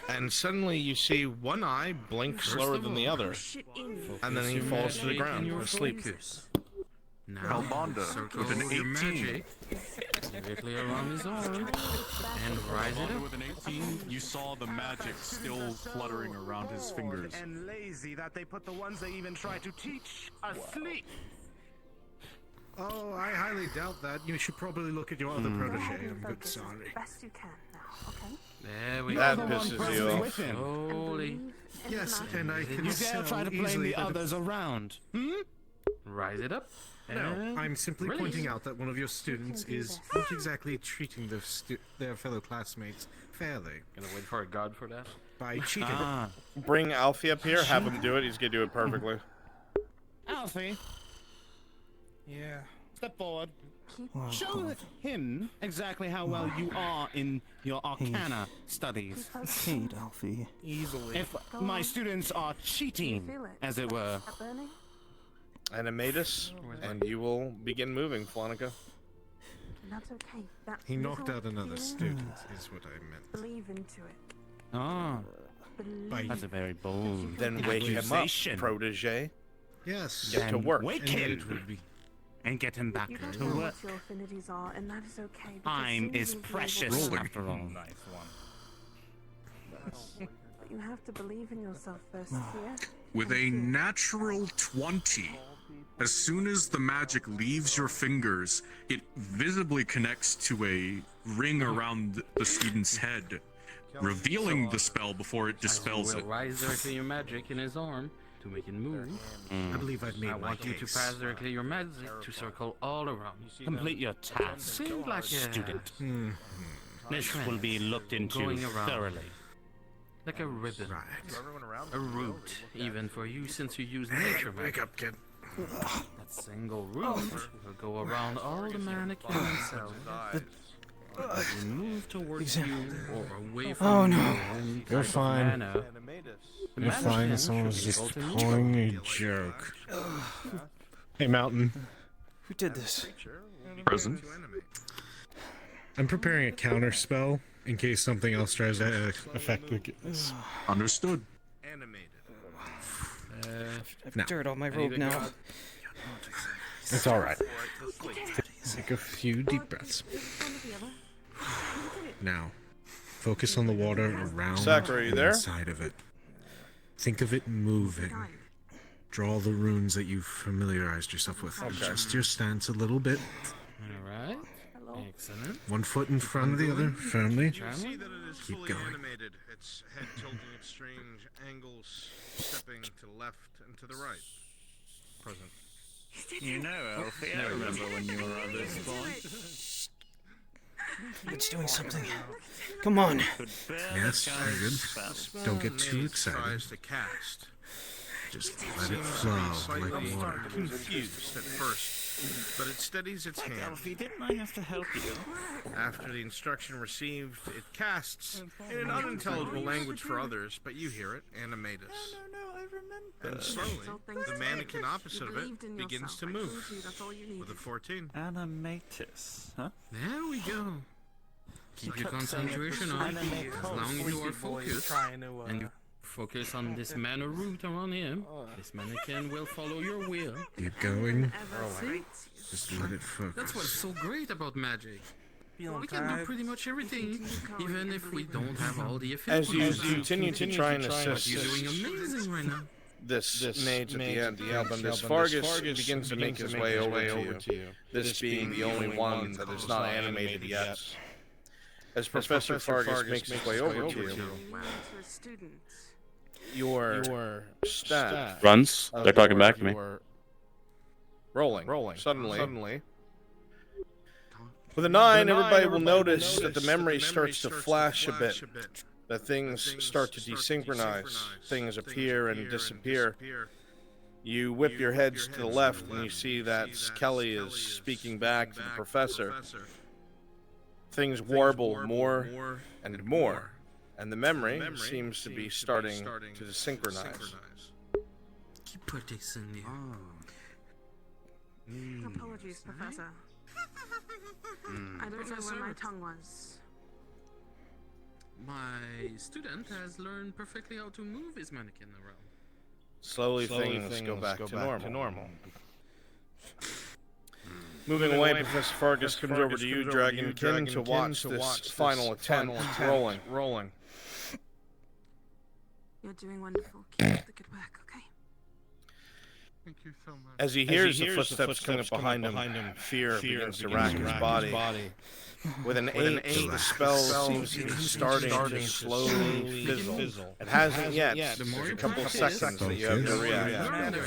And suddenly you see one eye blink slower than the other, and then he falls to the ground asleep. Now, Albanda circle with an your 18. magic directly around his arm and rise it up. With an 18, you saw the magic still fluttering around his fingers. And lazy that they put the ones they even try to teach asleep. Oh, I highly doubt that. You should probably look at your other protege. I'm good sorry. Best you can now, okay? There we That go. pisses you off. Slowly. Yes, and I can You so dare try to blame easily the others around? Rise it up. No, and I'm simply release. pointing out that one of your students is not exactly treating their fellow classmates fairly Gonna wait for a god for that. by cheating. Bring Alfie up here, have him do it. He's gonna do it perfectly. Alfie, Yeah. step forward. Show him exactly how well you are in your arcana studies. Hate Alfie. Easily. If my students are cheating, as it were. That burning? Animatus, and you will begin moving, Flonica. That's okay. That He knocked little out another feeling, student, is what I meant. Believe into it. Ah, Believe. that's a very bold Then wake him up, accusation. protege. Yes. Get to And work. Wake And him it would be. and get him back You don't to know work. what your affinities are, and that is okay. because Time soon is you'll be able precious, to- after all. But you have to believe in yourself first, here. With a natural 20, as soon as the magic leaves your fingers, it visibly connects to a ring around the student's head, revealing the spell before it dispels will it. rise directly your magic in his arm to make it move. I believe I've made I my want you to case. pass directly your magic to circle all around. Complete your task, Seems like a student. Hmm. This will be looked into Going around. thoroughly. Like a ribbon. Right. A root, even for you since you use nature magic. Wake up, kid. That single root will go around all the mannequin cells. As you move towards you or away from Oh, you no. in You're type of fine. manner, the You're fine. mannequin Someone's should just result in you. pulling a joke. Hey, Mountain. Who did this? Present. I'm preparing a counter spell in case something else tries to affect the. Understood. I've No. dirt on my robe now. It's all right. Take a few deep breaths. Now, focus on the water around Zachary, are you and there? inside of it. Think of it moving. Draw the runes that you've familiarized yourself with. Adjust your stance a little bit. Alright. Excellent. One foot in front of the other, firmly. You see that it is Keep fully going. animated, its head tilting at strange angles, stepping to the left and to the right. Present. You know, Alfie, I remember when you were on this point. It's doing something. Come on. Yes, very good. Don't get too excited. Tries to cast. Just let it flow Slightly like water. confused at first, but it steadies its hand. Alfie, didn't I have to help you? After the instruction received, it casts in an unintelligible language for others, but you hear it, Animatus. No, I remember. And slowly, the mannequin opposite of it begins to move with a 14. Animatus, huh? There we go. Keep your concentration on as long as you are focused, and you focus on this mana root around him. This mannequin will follow your will. Keep going. See? Just let it focus. That's what's so great about magic. We can do pretty much everything, even if we don't have all the effects. As you continue to try and assist, you're doing amazing right now. This mage at the end, Albandus Fargus, begins to make his way over to you. This being the only one that is not animated yet. As Professor Fargus makes his way over to you, your staff Runs. They're talking back to me. rolling. Suddenly. With a 9, everybody will notice that the memory starts to flash a bit. That things start to desynchronize. Things appear and disappear. You whip your heads to the left and you see that Kelly is speaking back to the professor. Things warble more and more, and the memory seems to be starting to desynchronize. Keep practicing me. Apologies, Professor. I don't know where my tongue was. My student has learned perfectly how to move his mannequin around. Slowly things go back to normal. Moving away, Professor Fargus comes over to you, Dragonkin, to watch this final attempt rolling. You're doing wonderful. Keep up the good work, okay? Thank you so much. As he hears the footsteps coming up behind him, fear begins to rack his body. With an 8, the spell seems to be starting to slowly fizzle. It hasn't yet. There's a couple of seconds that you have to react.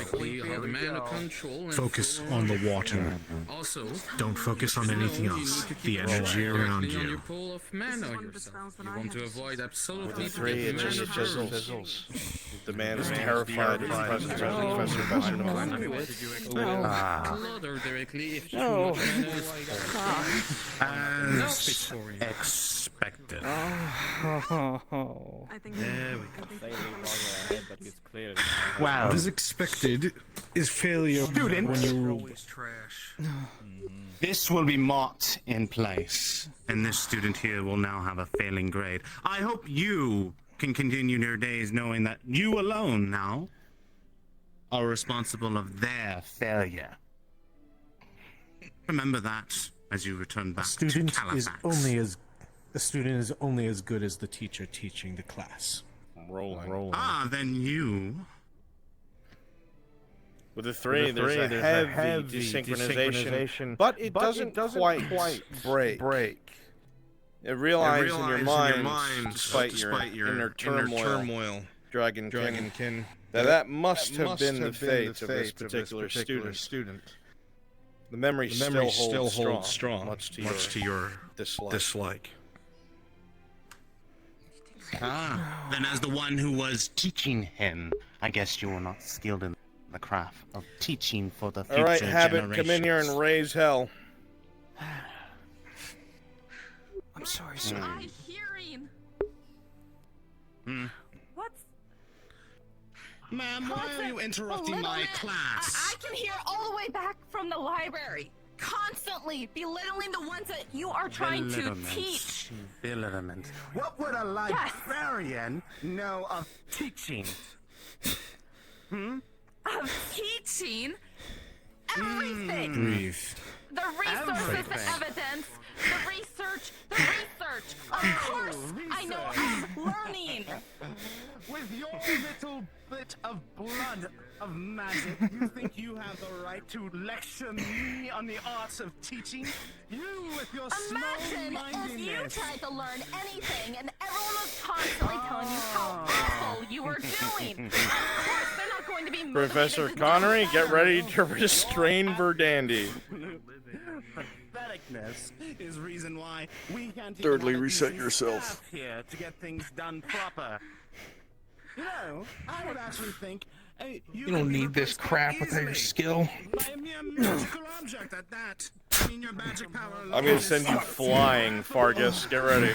Focus on the water. Also, don't focus on anything else. The energy around you. You want to avoid absolutely With a 3, it just fizzles. The man is terrified of the presence of Professor As expected. There we go. Wow. As expected is failure Student. when you This will be marked in place, and this student here will now have a failing grade. I hope you can continue your days knowing that you alone now are responsible of their failure. Remember that as you return back to Calafax. a student is only as good as the teacher teaching the class. Rolling. Ah, then you. With a 3, there's a heavy desynchronization, but it doesn't quite break. It realizes in your mind, despite your inner turmoil, Dragonkin, that must have been the fate of this particular student. The memory still holds strong, much to your dislike. Ah, then as the one who was teaching him, I guess you were not skilled in the craft of teaching for the future All right, Habit, generations. come in here and raise hell. I'm sorry, sir. My hearing. What's... Ma'am, why are you interrupting my class? I can hear all the way back from the library. Constantly belittling the ones that you are trying to teach. Belittlement. What would a librarian know of teaching? Of teaching everything. Breathe. The resources, the evidence, the research. Of course, I know of learning. With your little bit of blood of magic, you think you have the right to lecture me on the arts of teaching? You with your Imagine if you small-mindedness. tried to learn anything and everyone was constantly telling you how awful you were doing. Of course, they're not going to be motivated Professor to do Connery, better. get ready to restrain Verdandy. Patheticness is reason why we can't even Thirdly, have a reset decent yourself. staff here to get things done proper. You know, I would actually think You don't need this crap without your skill. by a mere magical object at that. I mean, your magic power alone I'm gonna is send you so flying, Fargus. Get ready.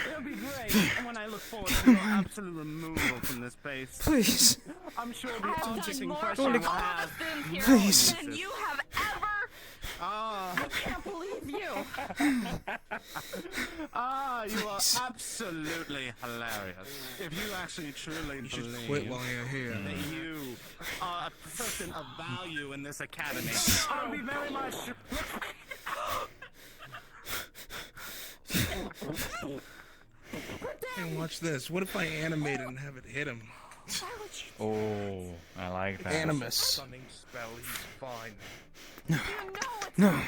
It'll be great, and when I look forward to your absolute removal from this place. Please. I'm sure the I have object done in more question for will all of have. us students here Please. than you have ever. I can't believe you. You are absolutely hilarious. If you actually truly believe quit while you're here. that you are a person of value in this academy, I'll be very much. Hey, watch this. What if I animate it and have it hit him? Oh, I like that. Animus. Stunning spell, he's fine. No.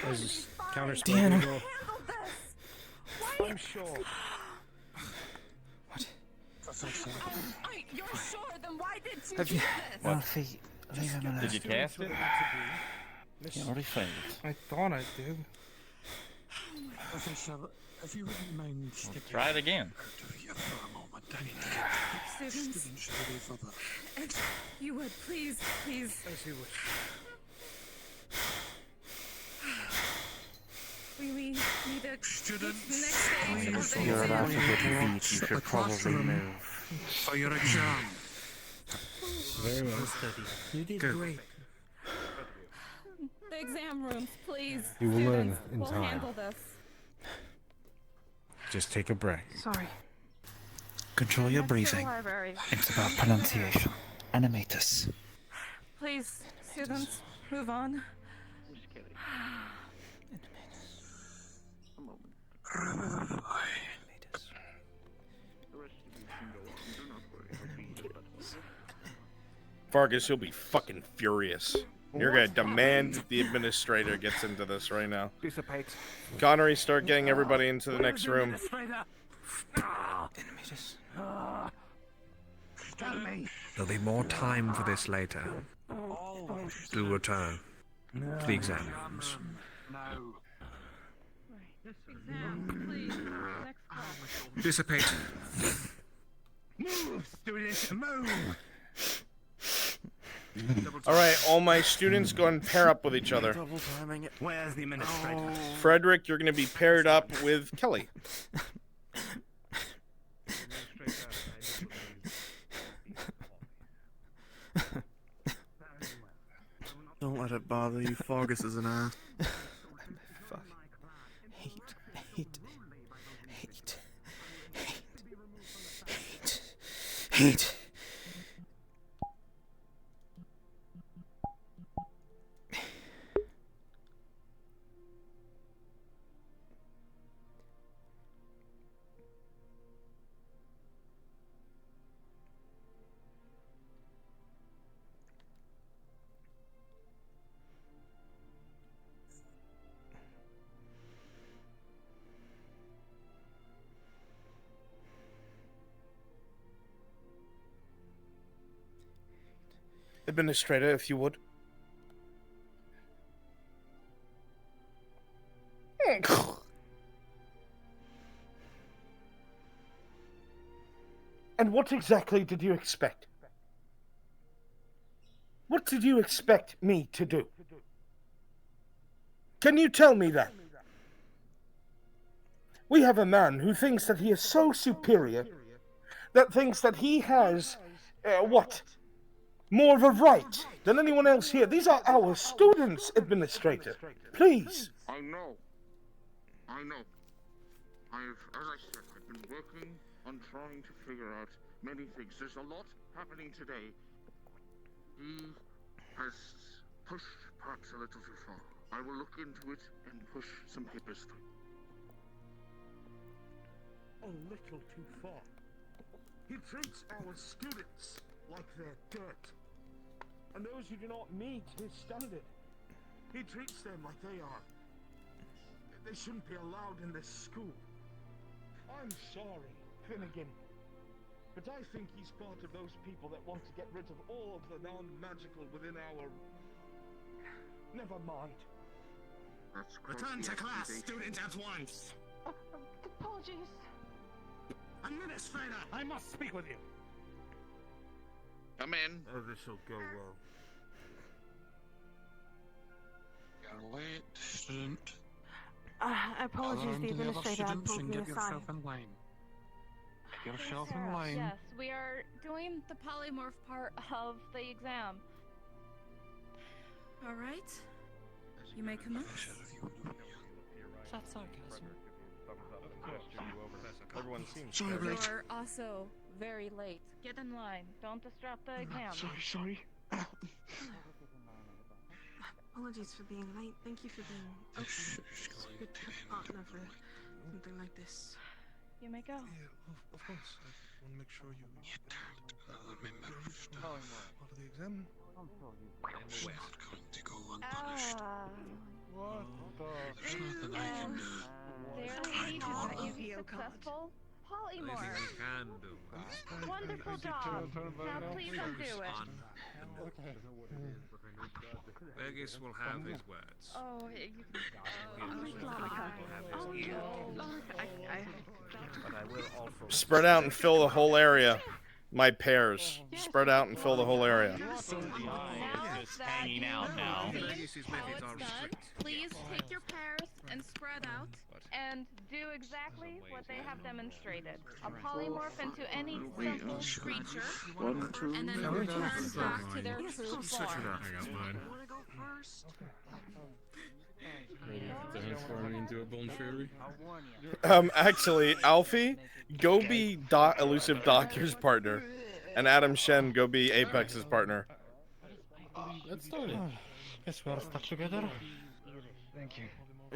Counter The anim- spell. I'm sure. You're sure? Then why did you Have do you- this? Alfie, leave him alone. Did you cast it? He already failed. I thought I did. Professor, if you wouldn't mind sticking Try it again. here for a moment, I need to get Students, ready for the... if you would please. As you wish. We need to Students, the next stage of the You're about to exam. get beat. You should probably move. for your exam. Very well. You did Good. great. The exam rooms, please. You will learn Students, in we'll time. handle this. Just take a break. Sorry. Control your Back to the breathing. library. It's about pronunciation. Animatus. Please, students, move on. Fargus, you'll be fucking furious. You're gonna demand that the administrator gets into this right now. Dissipate. Connery, start getting everybody into the next room. Animatus. There'll be more time for this later. We'll return to the exam rooms. Exam, please. Next class. Dissipate. Move, students, move. All right, all my students go and pair up with each other. Double timing it. Where's the administrator? Frederick, you're gonna be paired up with Kelly. Don't let it bother you. Fargus is an ass. Fuck. Hate. Administrator, if you would. And what exactly did you expect? What did you expect me to do? Can you tell me that? We have a man who thinks that he is so superior, that thinks that he has, more of a right than anyone else here. These are our students, Administrator. Please. I know. As I said, I've been working on trying to figure out many things. There's a lot happening today. He has pushed perhaps a little too far. I will look into it and push some papers through. A little too far. He treats our students like they're dirt. And those who do not meet his standard, he treats them like they are. They shouldn't be allowed in this school. I'm sorry, Finnegan, but I think he's part of those people that want to get rid of all of the non-magical within our... Never mind. Return to class, students at once. Apologies. Administrator, I must speak with you. Come in. Oh, this will go well. You're late, student. Apologies, the administrator pulled me Get aside. yourself in line. Get yourself in Sarah, line. yes, we are doing the polymorph part of the exam. All right. You may commence. That's sarcasm. Everyone seems Sorry, You late. are also very late. Get in line. Don't disrupt the exam. Sorry. Apologies for being late. Thank you for being open. It's a good partner for something like this. You may go. Of course. I want to make sure you part of the exam. We're not going to go unpunished. What There's nothing I can do. There we go. Successful polymorph. can do. Wonderful job. Now please undo it. Vegas will have his words. Oh, you Spread out and fill the whole area. My pairs. Spread out and fill the whole area. Just hanging out now. Please take your pairs and spread out and do exactly what they have demonstrated. A polymorph into any simple creature and then return back to their true form. I got mine. Transforming into a bone fairy. Actually, Alfie, go be Elusive Doctor's partner, and Adam Shen, go be Apex's partner. Let's start it. Guess we are stuck together. Thank you.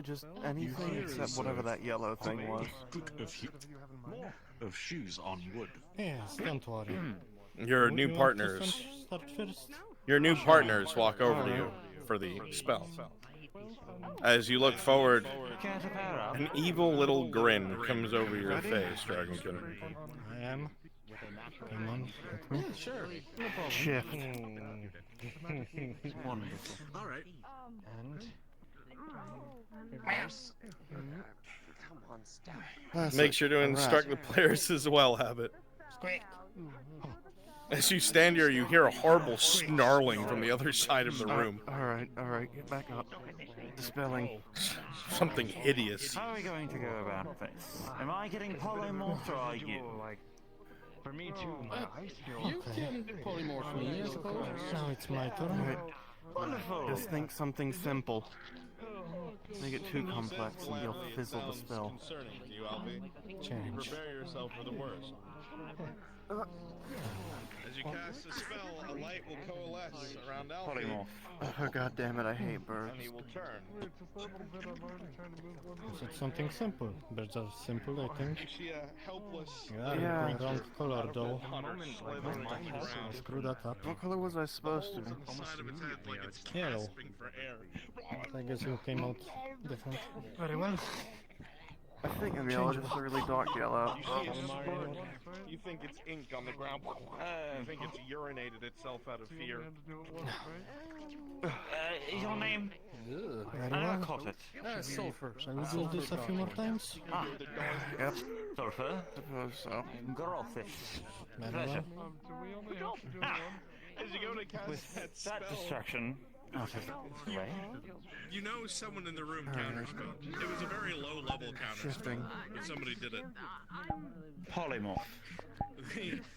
Just anything except whatever that yellow thing was. Of shoes on wood. Yes, don't worry. Your new partners. Start first. Your new partners walk over to you for the spell. As you look forward, an evil little grin comes over your face, Dragon Killer. I am. Come on, with me. Sure. Shift. Wonderful. All right. Make sure to instruct the players as well, Habit. Squeak. As you stand here, you hear a horrible snarling from the other side of the room. Alright, get back up. Dispelling. Something hideous. How are we going to go about this? Am I getting polymorphed or are you? For me too, my eyes feel... You can polymorph me, I suppose. Now it's my turn. Wonderful. Just think something simple. Make it too complex and you'll fizzle the spell. Concerning to you, Alfie. Change. Prepare yourself for the worst. As you cast a spell, a light will coalesce around Alfie. Oh god damn it, I hate birds. And he will turn. Is it something simple? Birds are simple, I think. You see a helpless... Yeah. Wrong color though. I Screw that up. What color was I supposed to be? Side of its head like it's Yellow. gasping for air. I guess it came out different. Very well. I think maybe I'll just a really dark yellow. You see a spurt. You think it's ink on the ground. You think it's urinated itself out of fear. Your name? Very I well. never caught it. Sulfur. Shall we do this a few more times? Yep. Sulfur? Suppose so. Grothish. Very Pleasure. well. As you go to cast With that spell, that distraction out of the way. you know someone in the room counterspelled. It was a very low-level counterspell, but somebody did it. Polymorph.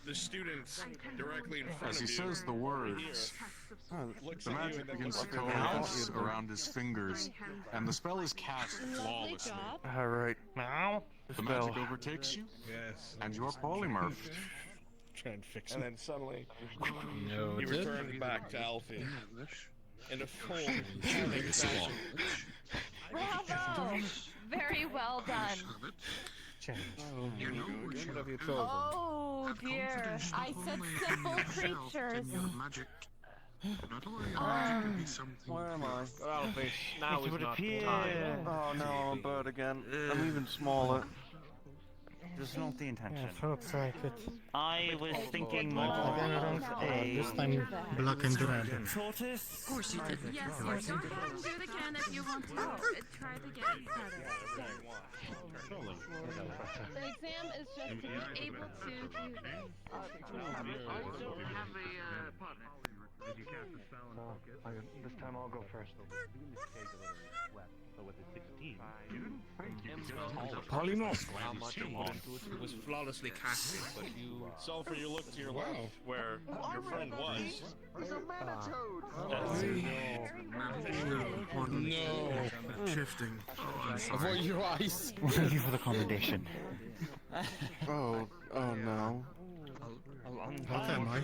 The students directly in front As of he you. says the words, Looks the at you magic and then begins to looks coalesce around his fingers, and the spell is cast flawlessly. Alright. Now? The magic overtakes you, Yes. and you are polymorphed. Try and fix And it. then suddenly, No, you it did. return back to Alfie in a full Bravo! Very well done. What have you chosen? Oh dear, I said simple creatures. Where am I? Alfie, now is not the time. Oh no, I'm a bird again. I'm even smaller. That's not the intention. Yeah, looks like it. I was thinking more Again, of a... this time black and red. Tortoise? Of course you did. Yes, go ahead and do it again if you want to. Try to get better. The exam is just to be able to do this. Did you cast a spell and focus? This time I'll go first. So with a 16. Polymorph. How much you put into it? It was flawlessly casted, but you So for you look to your left, where your friend was. No. Shifting. Avoid your eyes. Thank you for the commendation. Oh no. What am I?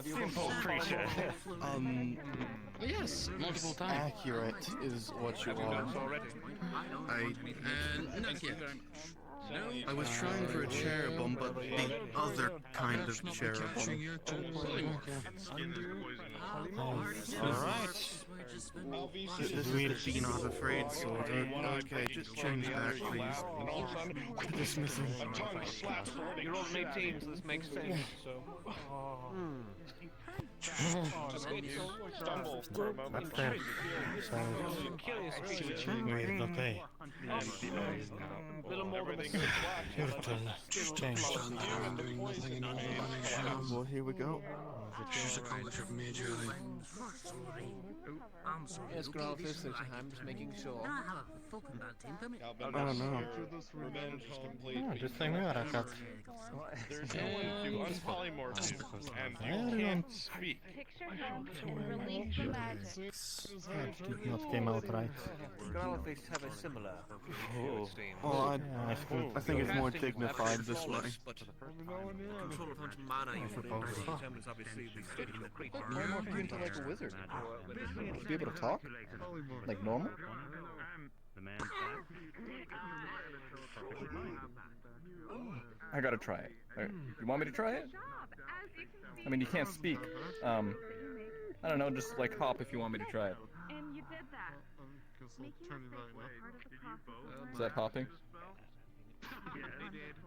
Simple creature. Yes, multiple times. Accurate is what you are. Not yet. I was trying for a cherubim, but the other kind of cherubim. Alright. Be not afraid, soldier. Okay, just change back, please. Dismissal. You rolled an 18, so this makes sense. So. Stumble for a moment. What's that? Wait, okay. Little more than a Your turn. Change. Well, here we go. She's a college of major. Yes, Gralfus, there's I'm just making sure. I don't know. Revenge is complete. Oh, just like me, I got. There's no one to unpolymorph you, and you Everyone. can't speak. Picture them to release the magic. That did not came out right. Gralfis have a similar. Well, Yeah, I think it's more dignified this way. Control of how much mana you put into it determines obviously the state of your creature. Polymorph you into like a wizard. To be able to talk? Like normal? I gotta try it. You want me to try it? I mean, you can't speak. I don't know, just like hop if you want me to try it. And you did that. Making a face part of the process. Is that hopping?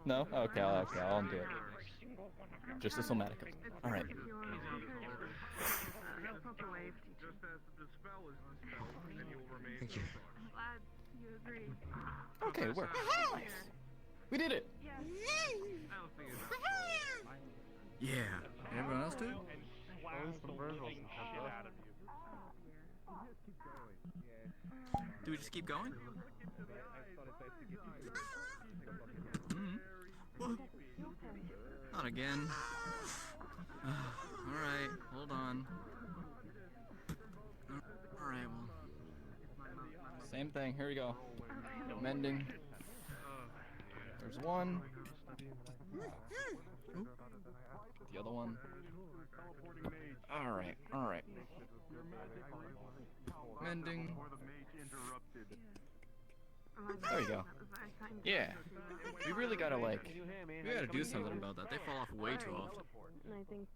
No? Okay, I'll undo it. Just a somatic. Alright. Thank you. Glad you agree. Okay, it worked. We did it! Yeah. Everyone else did? Do we just keep going? Not again. Alright, hold on. Alright, well. Same thing, here we go. Mending. There's one. The other one. Alright. Mending. There you go. Yeah. We really gotta like... We gotta do something about that. They fall off way too often. I think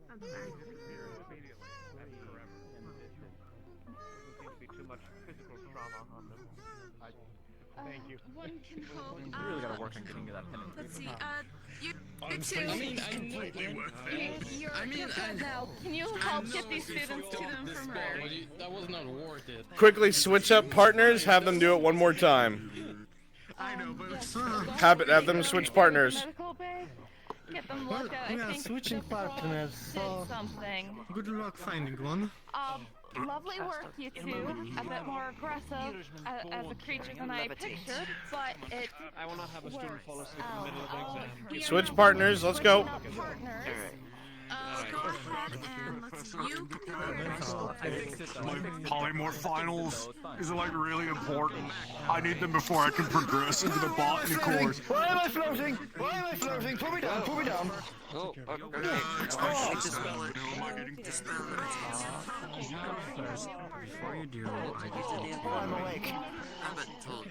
that's Too much physical trauma on them. Thank you. One can hope. We really gotta work on getting to that penance. Let's see. You two. I mean, completely worth it. You're good now. Can you help get these students to the infirmary? That was not worth it. Quickly switch up partners. Have them do it one more time. I know, but Have them switch partners. Medical bay? Get them looked at. We I are think switching partners, so did something. good luck finding one. Lovely work, you two. A bit more aggressive as a creature than I pictured, but it I will not have a student fall asleep in the middle of the exam. Switch partners. Let's go. Partners. ahead and let's see. You can do it. My polymorph finals is like really important. I need them before I can progress into the botany course. Why am I floating? Why am I floating? Put me down, put me down. Oh, Dispel it. Before you do, I get to I'm awake. Good.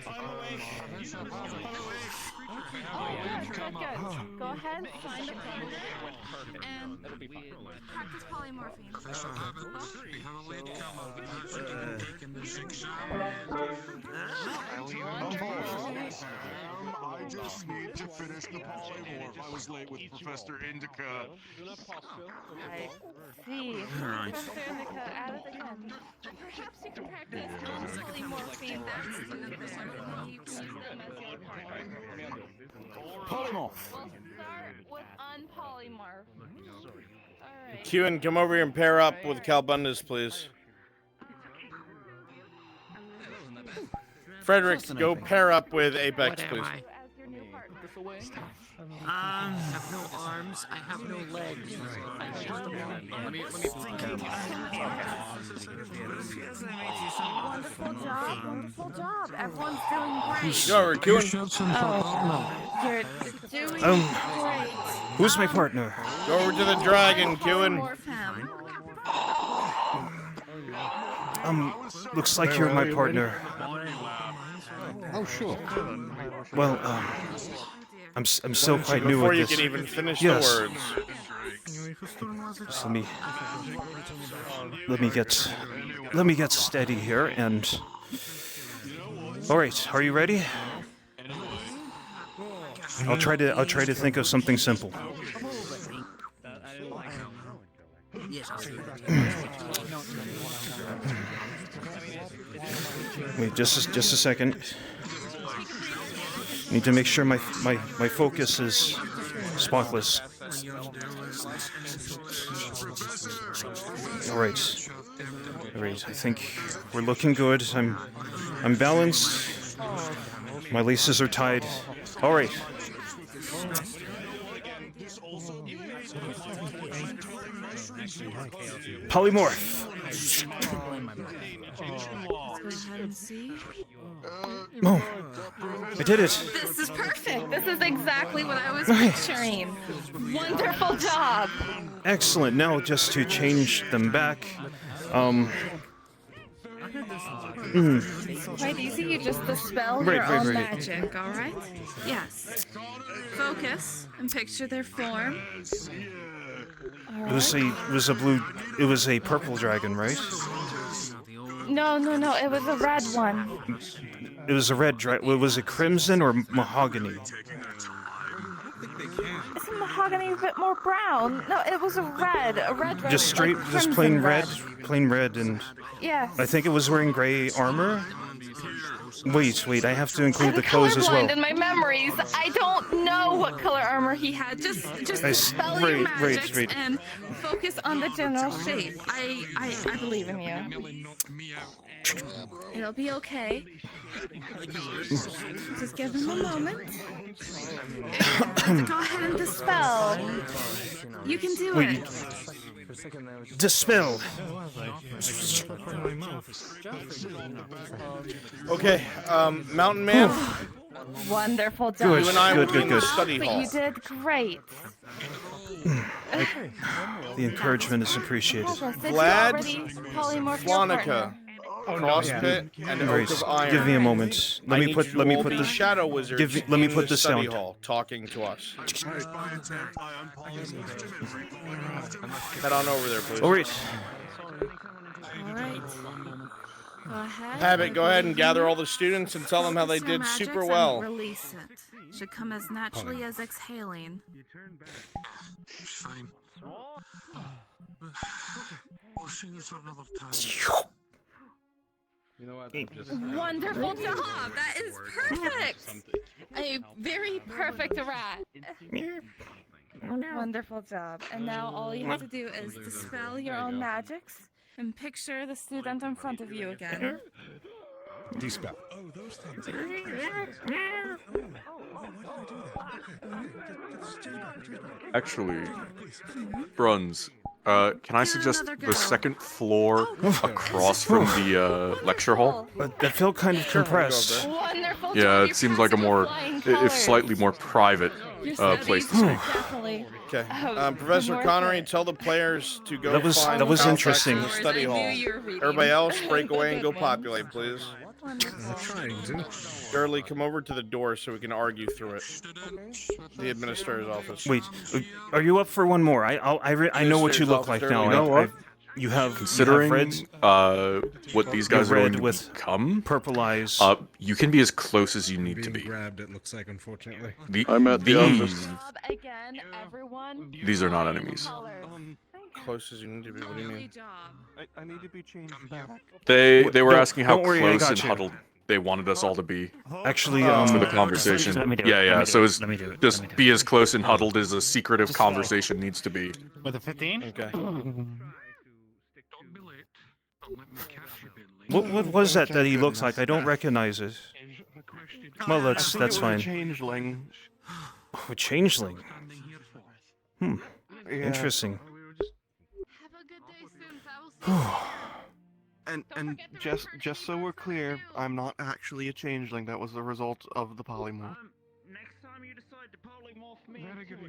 Go ahead, find the code, and practice polymorphine. I just need to finish the polymorph. I was late with Professor Indica. I see. Alright. Professor Indica, at it again. Perhaps you can practice polymorphine. Polymorph. We'll start with unpolymorph. Alright. Kewen, come over here and pair up with Calbundas, please. Frederick, go pair up with Apex, please. I have no arms, I have no legs. Wonderful job, wonderful job. Everyone's doing great. Go over, Kewen. You're doing great. Who's my partner? Go over to the dragon, Kewen. Looks like you're my partner. Oh, sure. Well, I'm still quite new Before at you this. can even finish Yes. the words. Just let me get steady here and. All right, are you ready? I'll try to think of something simple. Wait, just a second. Need to make sure my focus is spotless. All right. I think we're looking good. I'm balanced. My laces are tied. All right. Polymorph. Oh, I did it. This is perfect. This is exactly what I was picturing. Wonderful job. Excellent. Now just to change them back. It's quite easy. You just dispel your own magic, all right? Yes. Focus and picture their form. It was a purple dragon, right? No. It was a red one. It was a red dragon. Was it crimson or mahogany? Isn't mahogany a bit more brown? No, it was a red dragon. Just straight, like just plain red, and. Yes. I think it was wearing gray armor. Wait, I have to include the clothes as well. In my memories, I don't know what color armor he had. Just dispel your magics and focus on the general shape. I believe in you. It'll be okay. Just give him a moment. Go ahead and dispel. You can do it. Dispel. Okay, Mountain Man. Wonderful job. Good, you and I good. were in the study hall. But you did great. The encouragement is appreciated. Vlad, Flonica, Crosspit, and Oak of Iron. Give me a moment. Let me put the Shadow Wizards. Let me put this study down. hall talking to us. Head on over there, please. All right. Go ahead. Habit, go ahead and gather all the students and tell them how they did super well. Release it. Should come as naturally as exhaling. Fine. We'll see you another time. You know what? Wonderful job. That is perfect. A very perfect rat. Wonderful job. And now all you have to do is dispel your own magics and picture the student in front of you again. Dispel. Oh, those things. Actually, Bruns, Can I suggest the second floor across from the lecture hall? But that felt kind of compressed. Wonderful to Yeah, have it your seems like a passion more, for flying if colors. slightly more private Your place to studies speak. definitely. Okay. have Professor been worth Connery, it. tell the players to go That was find Halifax interesting. interesting. In the study I knew hall. you were reading. Everybody else, break The away and go good ones. populate, please. Wonderful. Trying to. Gurley, come over to the door so we can argue through it. The administrator's office. Wait, are you up for one more? I know what you look like now. You know what? You have Considering red. what these guys are red going to with become, purple eyes. You can be as close as you need to be. Grabbed, it looks like, unfortunately. I'm at the office. Again, everyone. These are not enemies. Close as you need to be. What do you mean? I need to be changed back. They were Don't- asking how don't worry, I close got and you. huddled they wanted us all to be. Actually, for the conversation. Let me do it, Yeah, let yeah. me do So it, it's let me do it, just let me do be as close and huddled as a secretive conversation needs to be. With a 15? Okay. What was that he looks like? I don't recognize it. Well, that's fine. Changeling. Oh, a changeling. Hmm. Yeah. Interesting. And just so we're clear, I'm not actually a changeling. That was the result of the polymorph.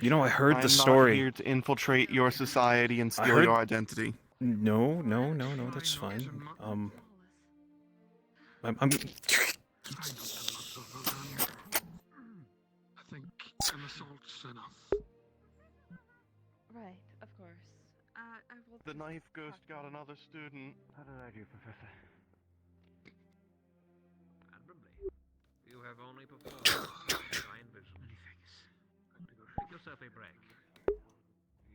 You know, I heard the I'm story. not here to infiltrate your society and I steal heard- your identity. No, that's fine. I'm I think an assault's enough. Right, of course. I will. The knife ghost got another student. How did I do, Professor? Admirably. You have only performed fine vision. Many thanks. Take yourself a break.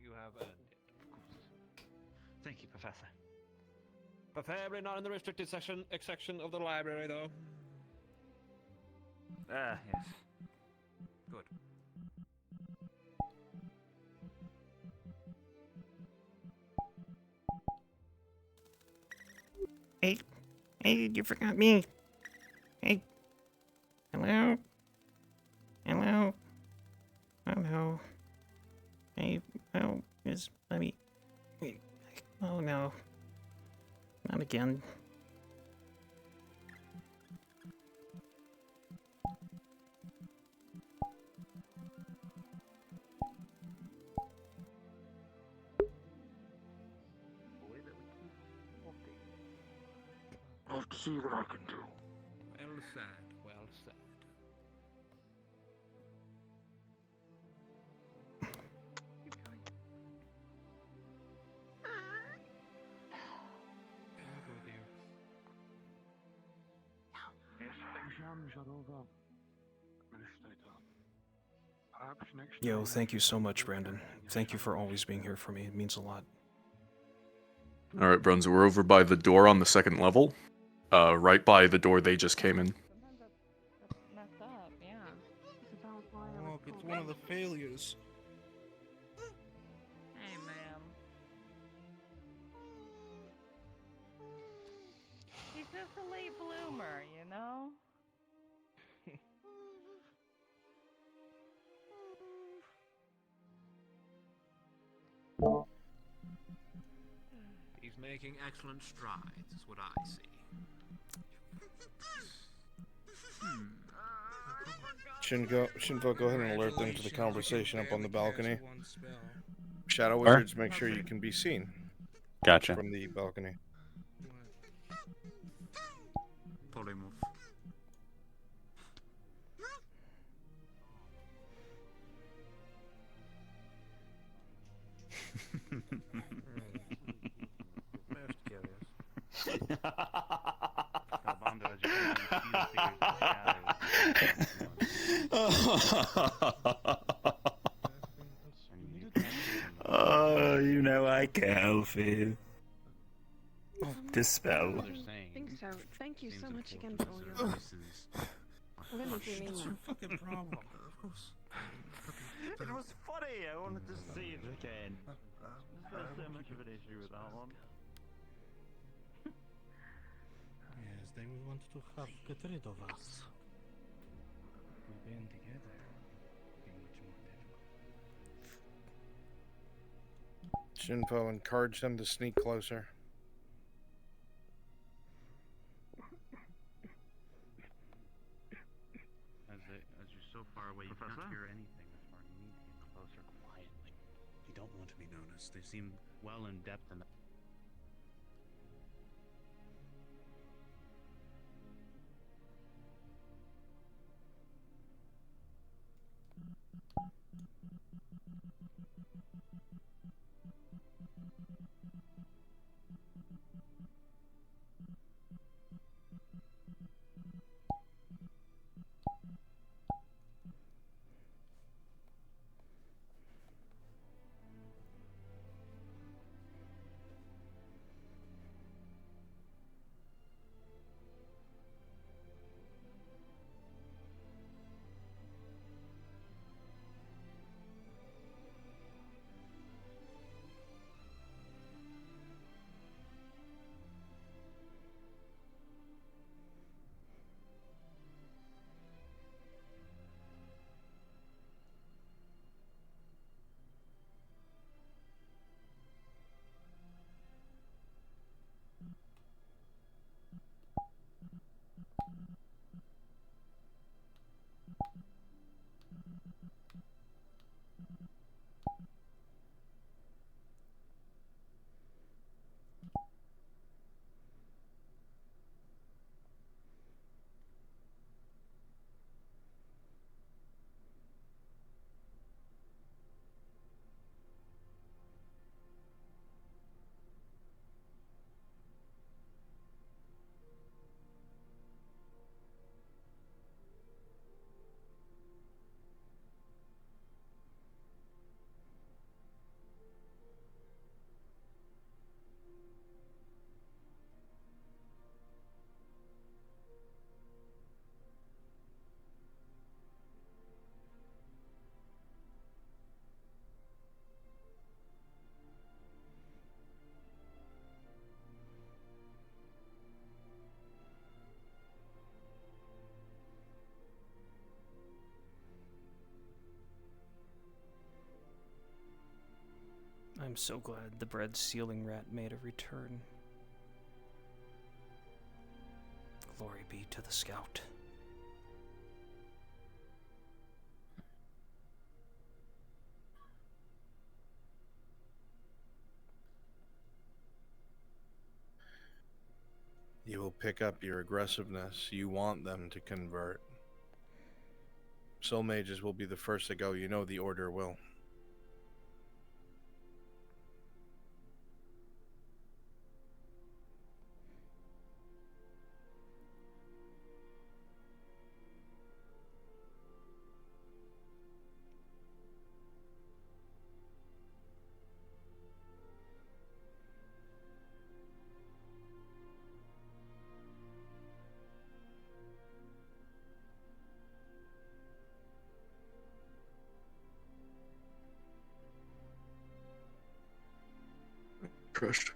You have earned it. Thank you, Professor. Preferably not in the restricted section of the library, though. Ah, yes. Good. Hey, you forgot me. Hey, hello? Hello? Hello? Hey, oh, let me... Oh no. Not again. I'll have to see what I can do. Well said, well said. Yo, thank you so much, Brandon. Thank you for always being here for me. It means a lot. All right, Bruns, we're over by the door on the second level, right by the door they just came in. Messed up, yeah. Look, it's one of the failures. Hey, man. He's just a late bloomer, you know? He's making excellent strides, is what I see. Shinvo, go ahead and alert them to the conversation up on the balcony. Shadow Where? Wizards, make sure you can be seen. Gotcha. From the balcony. Polymorph. Most curious. Albando, as you can see, figures Oh, you know I can feel. Dispel. I think so. Thank you so much again for all your voices. Really do mean that. Fucking problem. It was funny. I wanted to see it again. There's so much of an issue with that one. Yes, then we want to get rid of us. We've been together. It'd be much more difficult. Which info encouraged them to sneak closer? As you're so far away, you can't hear anything this far. You need to get closer quietly. You don't want to be noticed. They seem well in depth in the... I'm so glad the bread sealing rat made a return. Glory be to the scout. You will pick up your aggressiveness. You want them to convert. Soul mages will be the first to go. You know the order will. Crushed.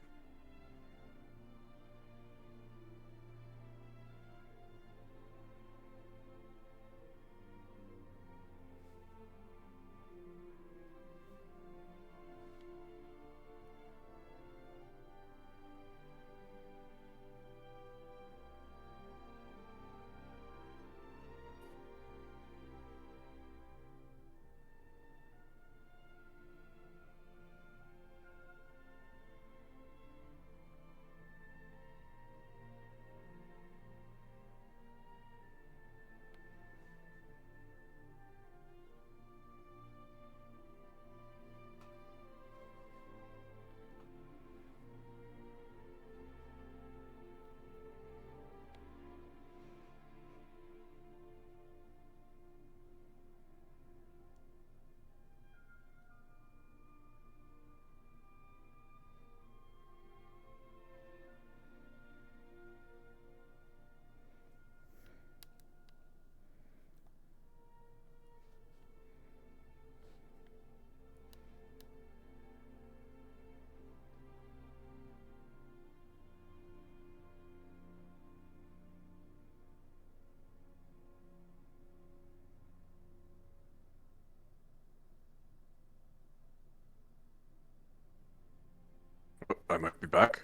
I might be back.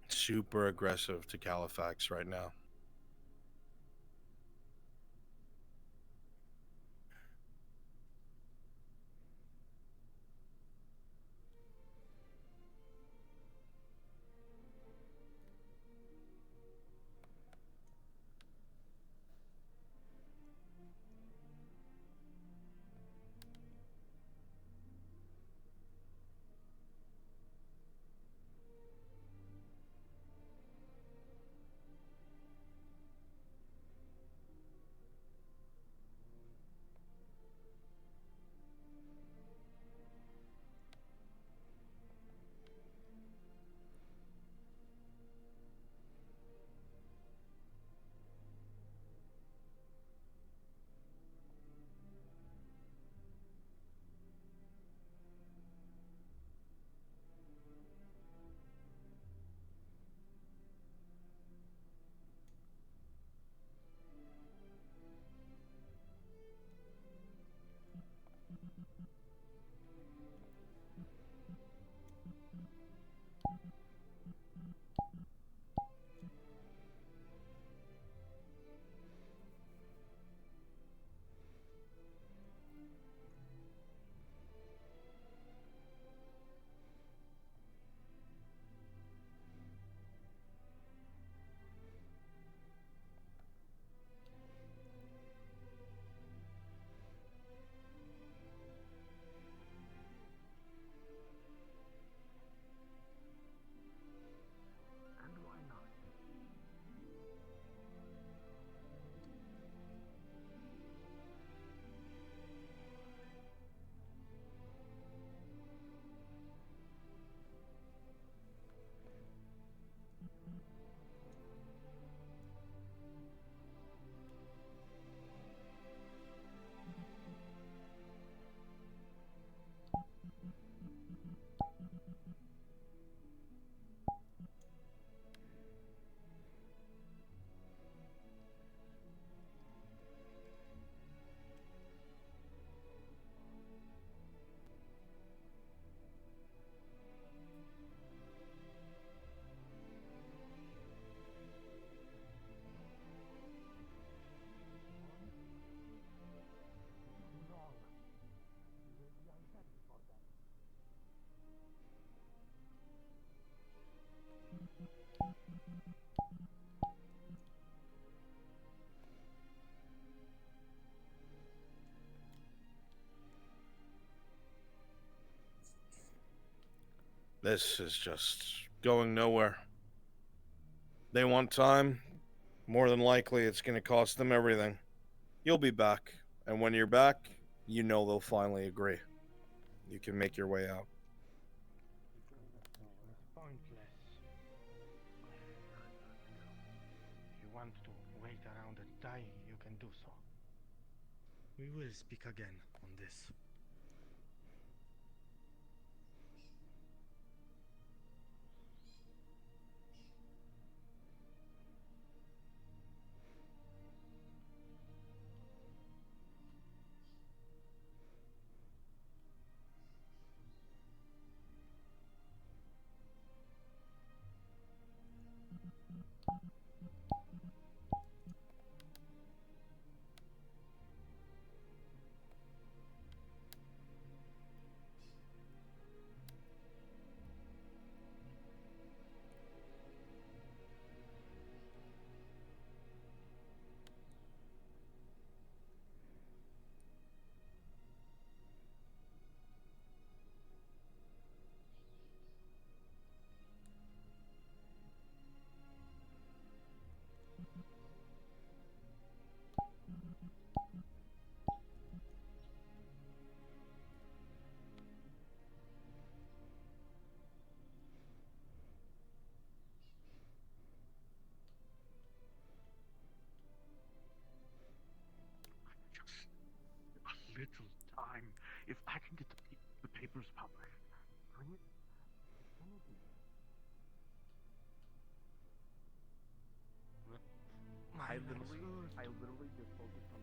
Super aggressive to Califax right now. This is just going nowhere. They want time. More than likely, it's going to cost them everything. You'll be back, and when you're back, you know they'll finally agree. You can make your way out. It's pointless. If you want to wait around and die, you can do so. We will speak again on this. A little time. If I can get the papers published, bring it. I literally just focused on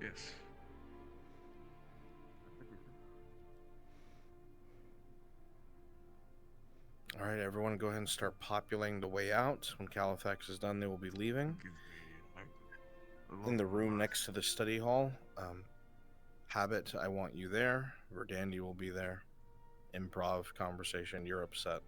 Yes. All right, everyone, go ahead and start populating the way out. When Califax is done, they will be leaving. In the room next to the study hall, Habit, I want you there. Verdandi will be there. Improv conversation, you're upset.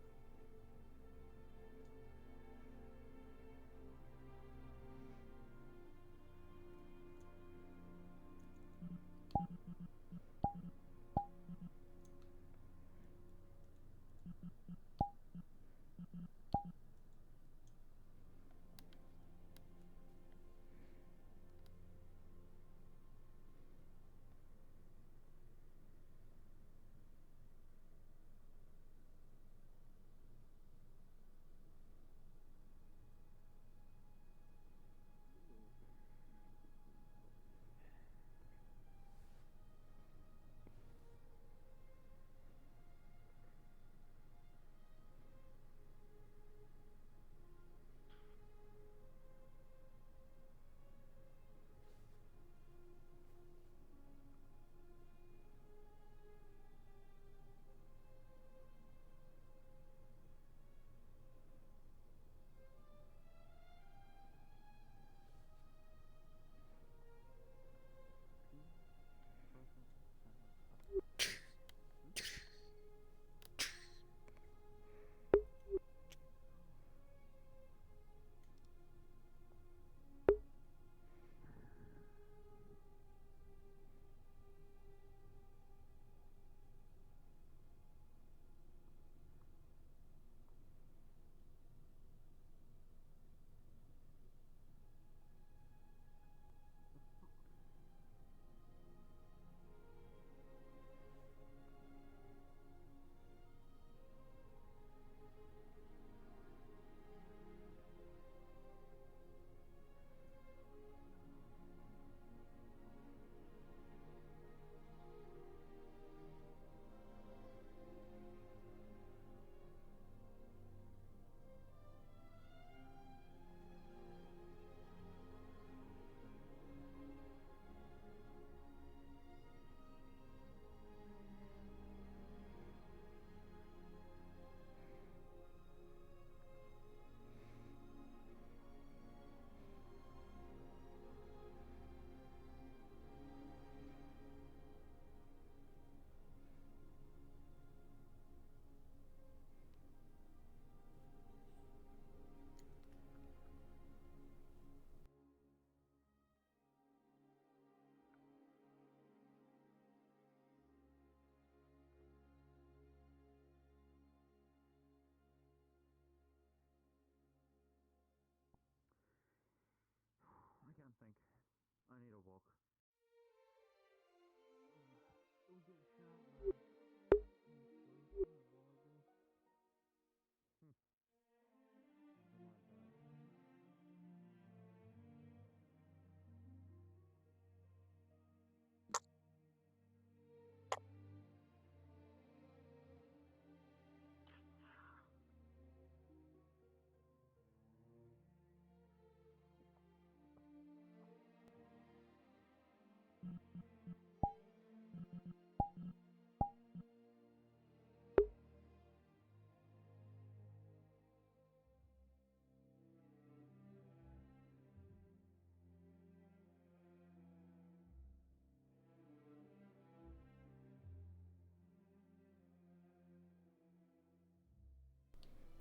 I can't think. I need a walk.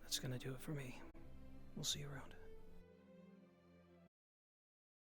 That's gonna do it for me. We'll see you around.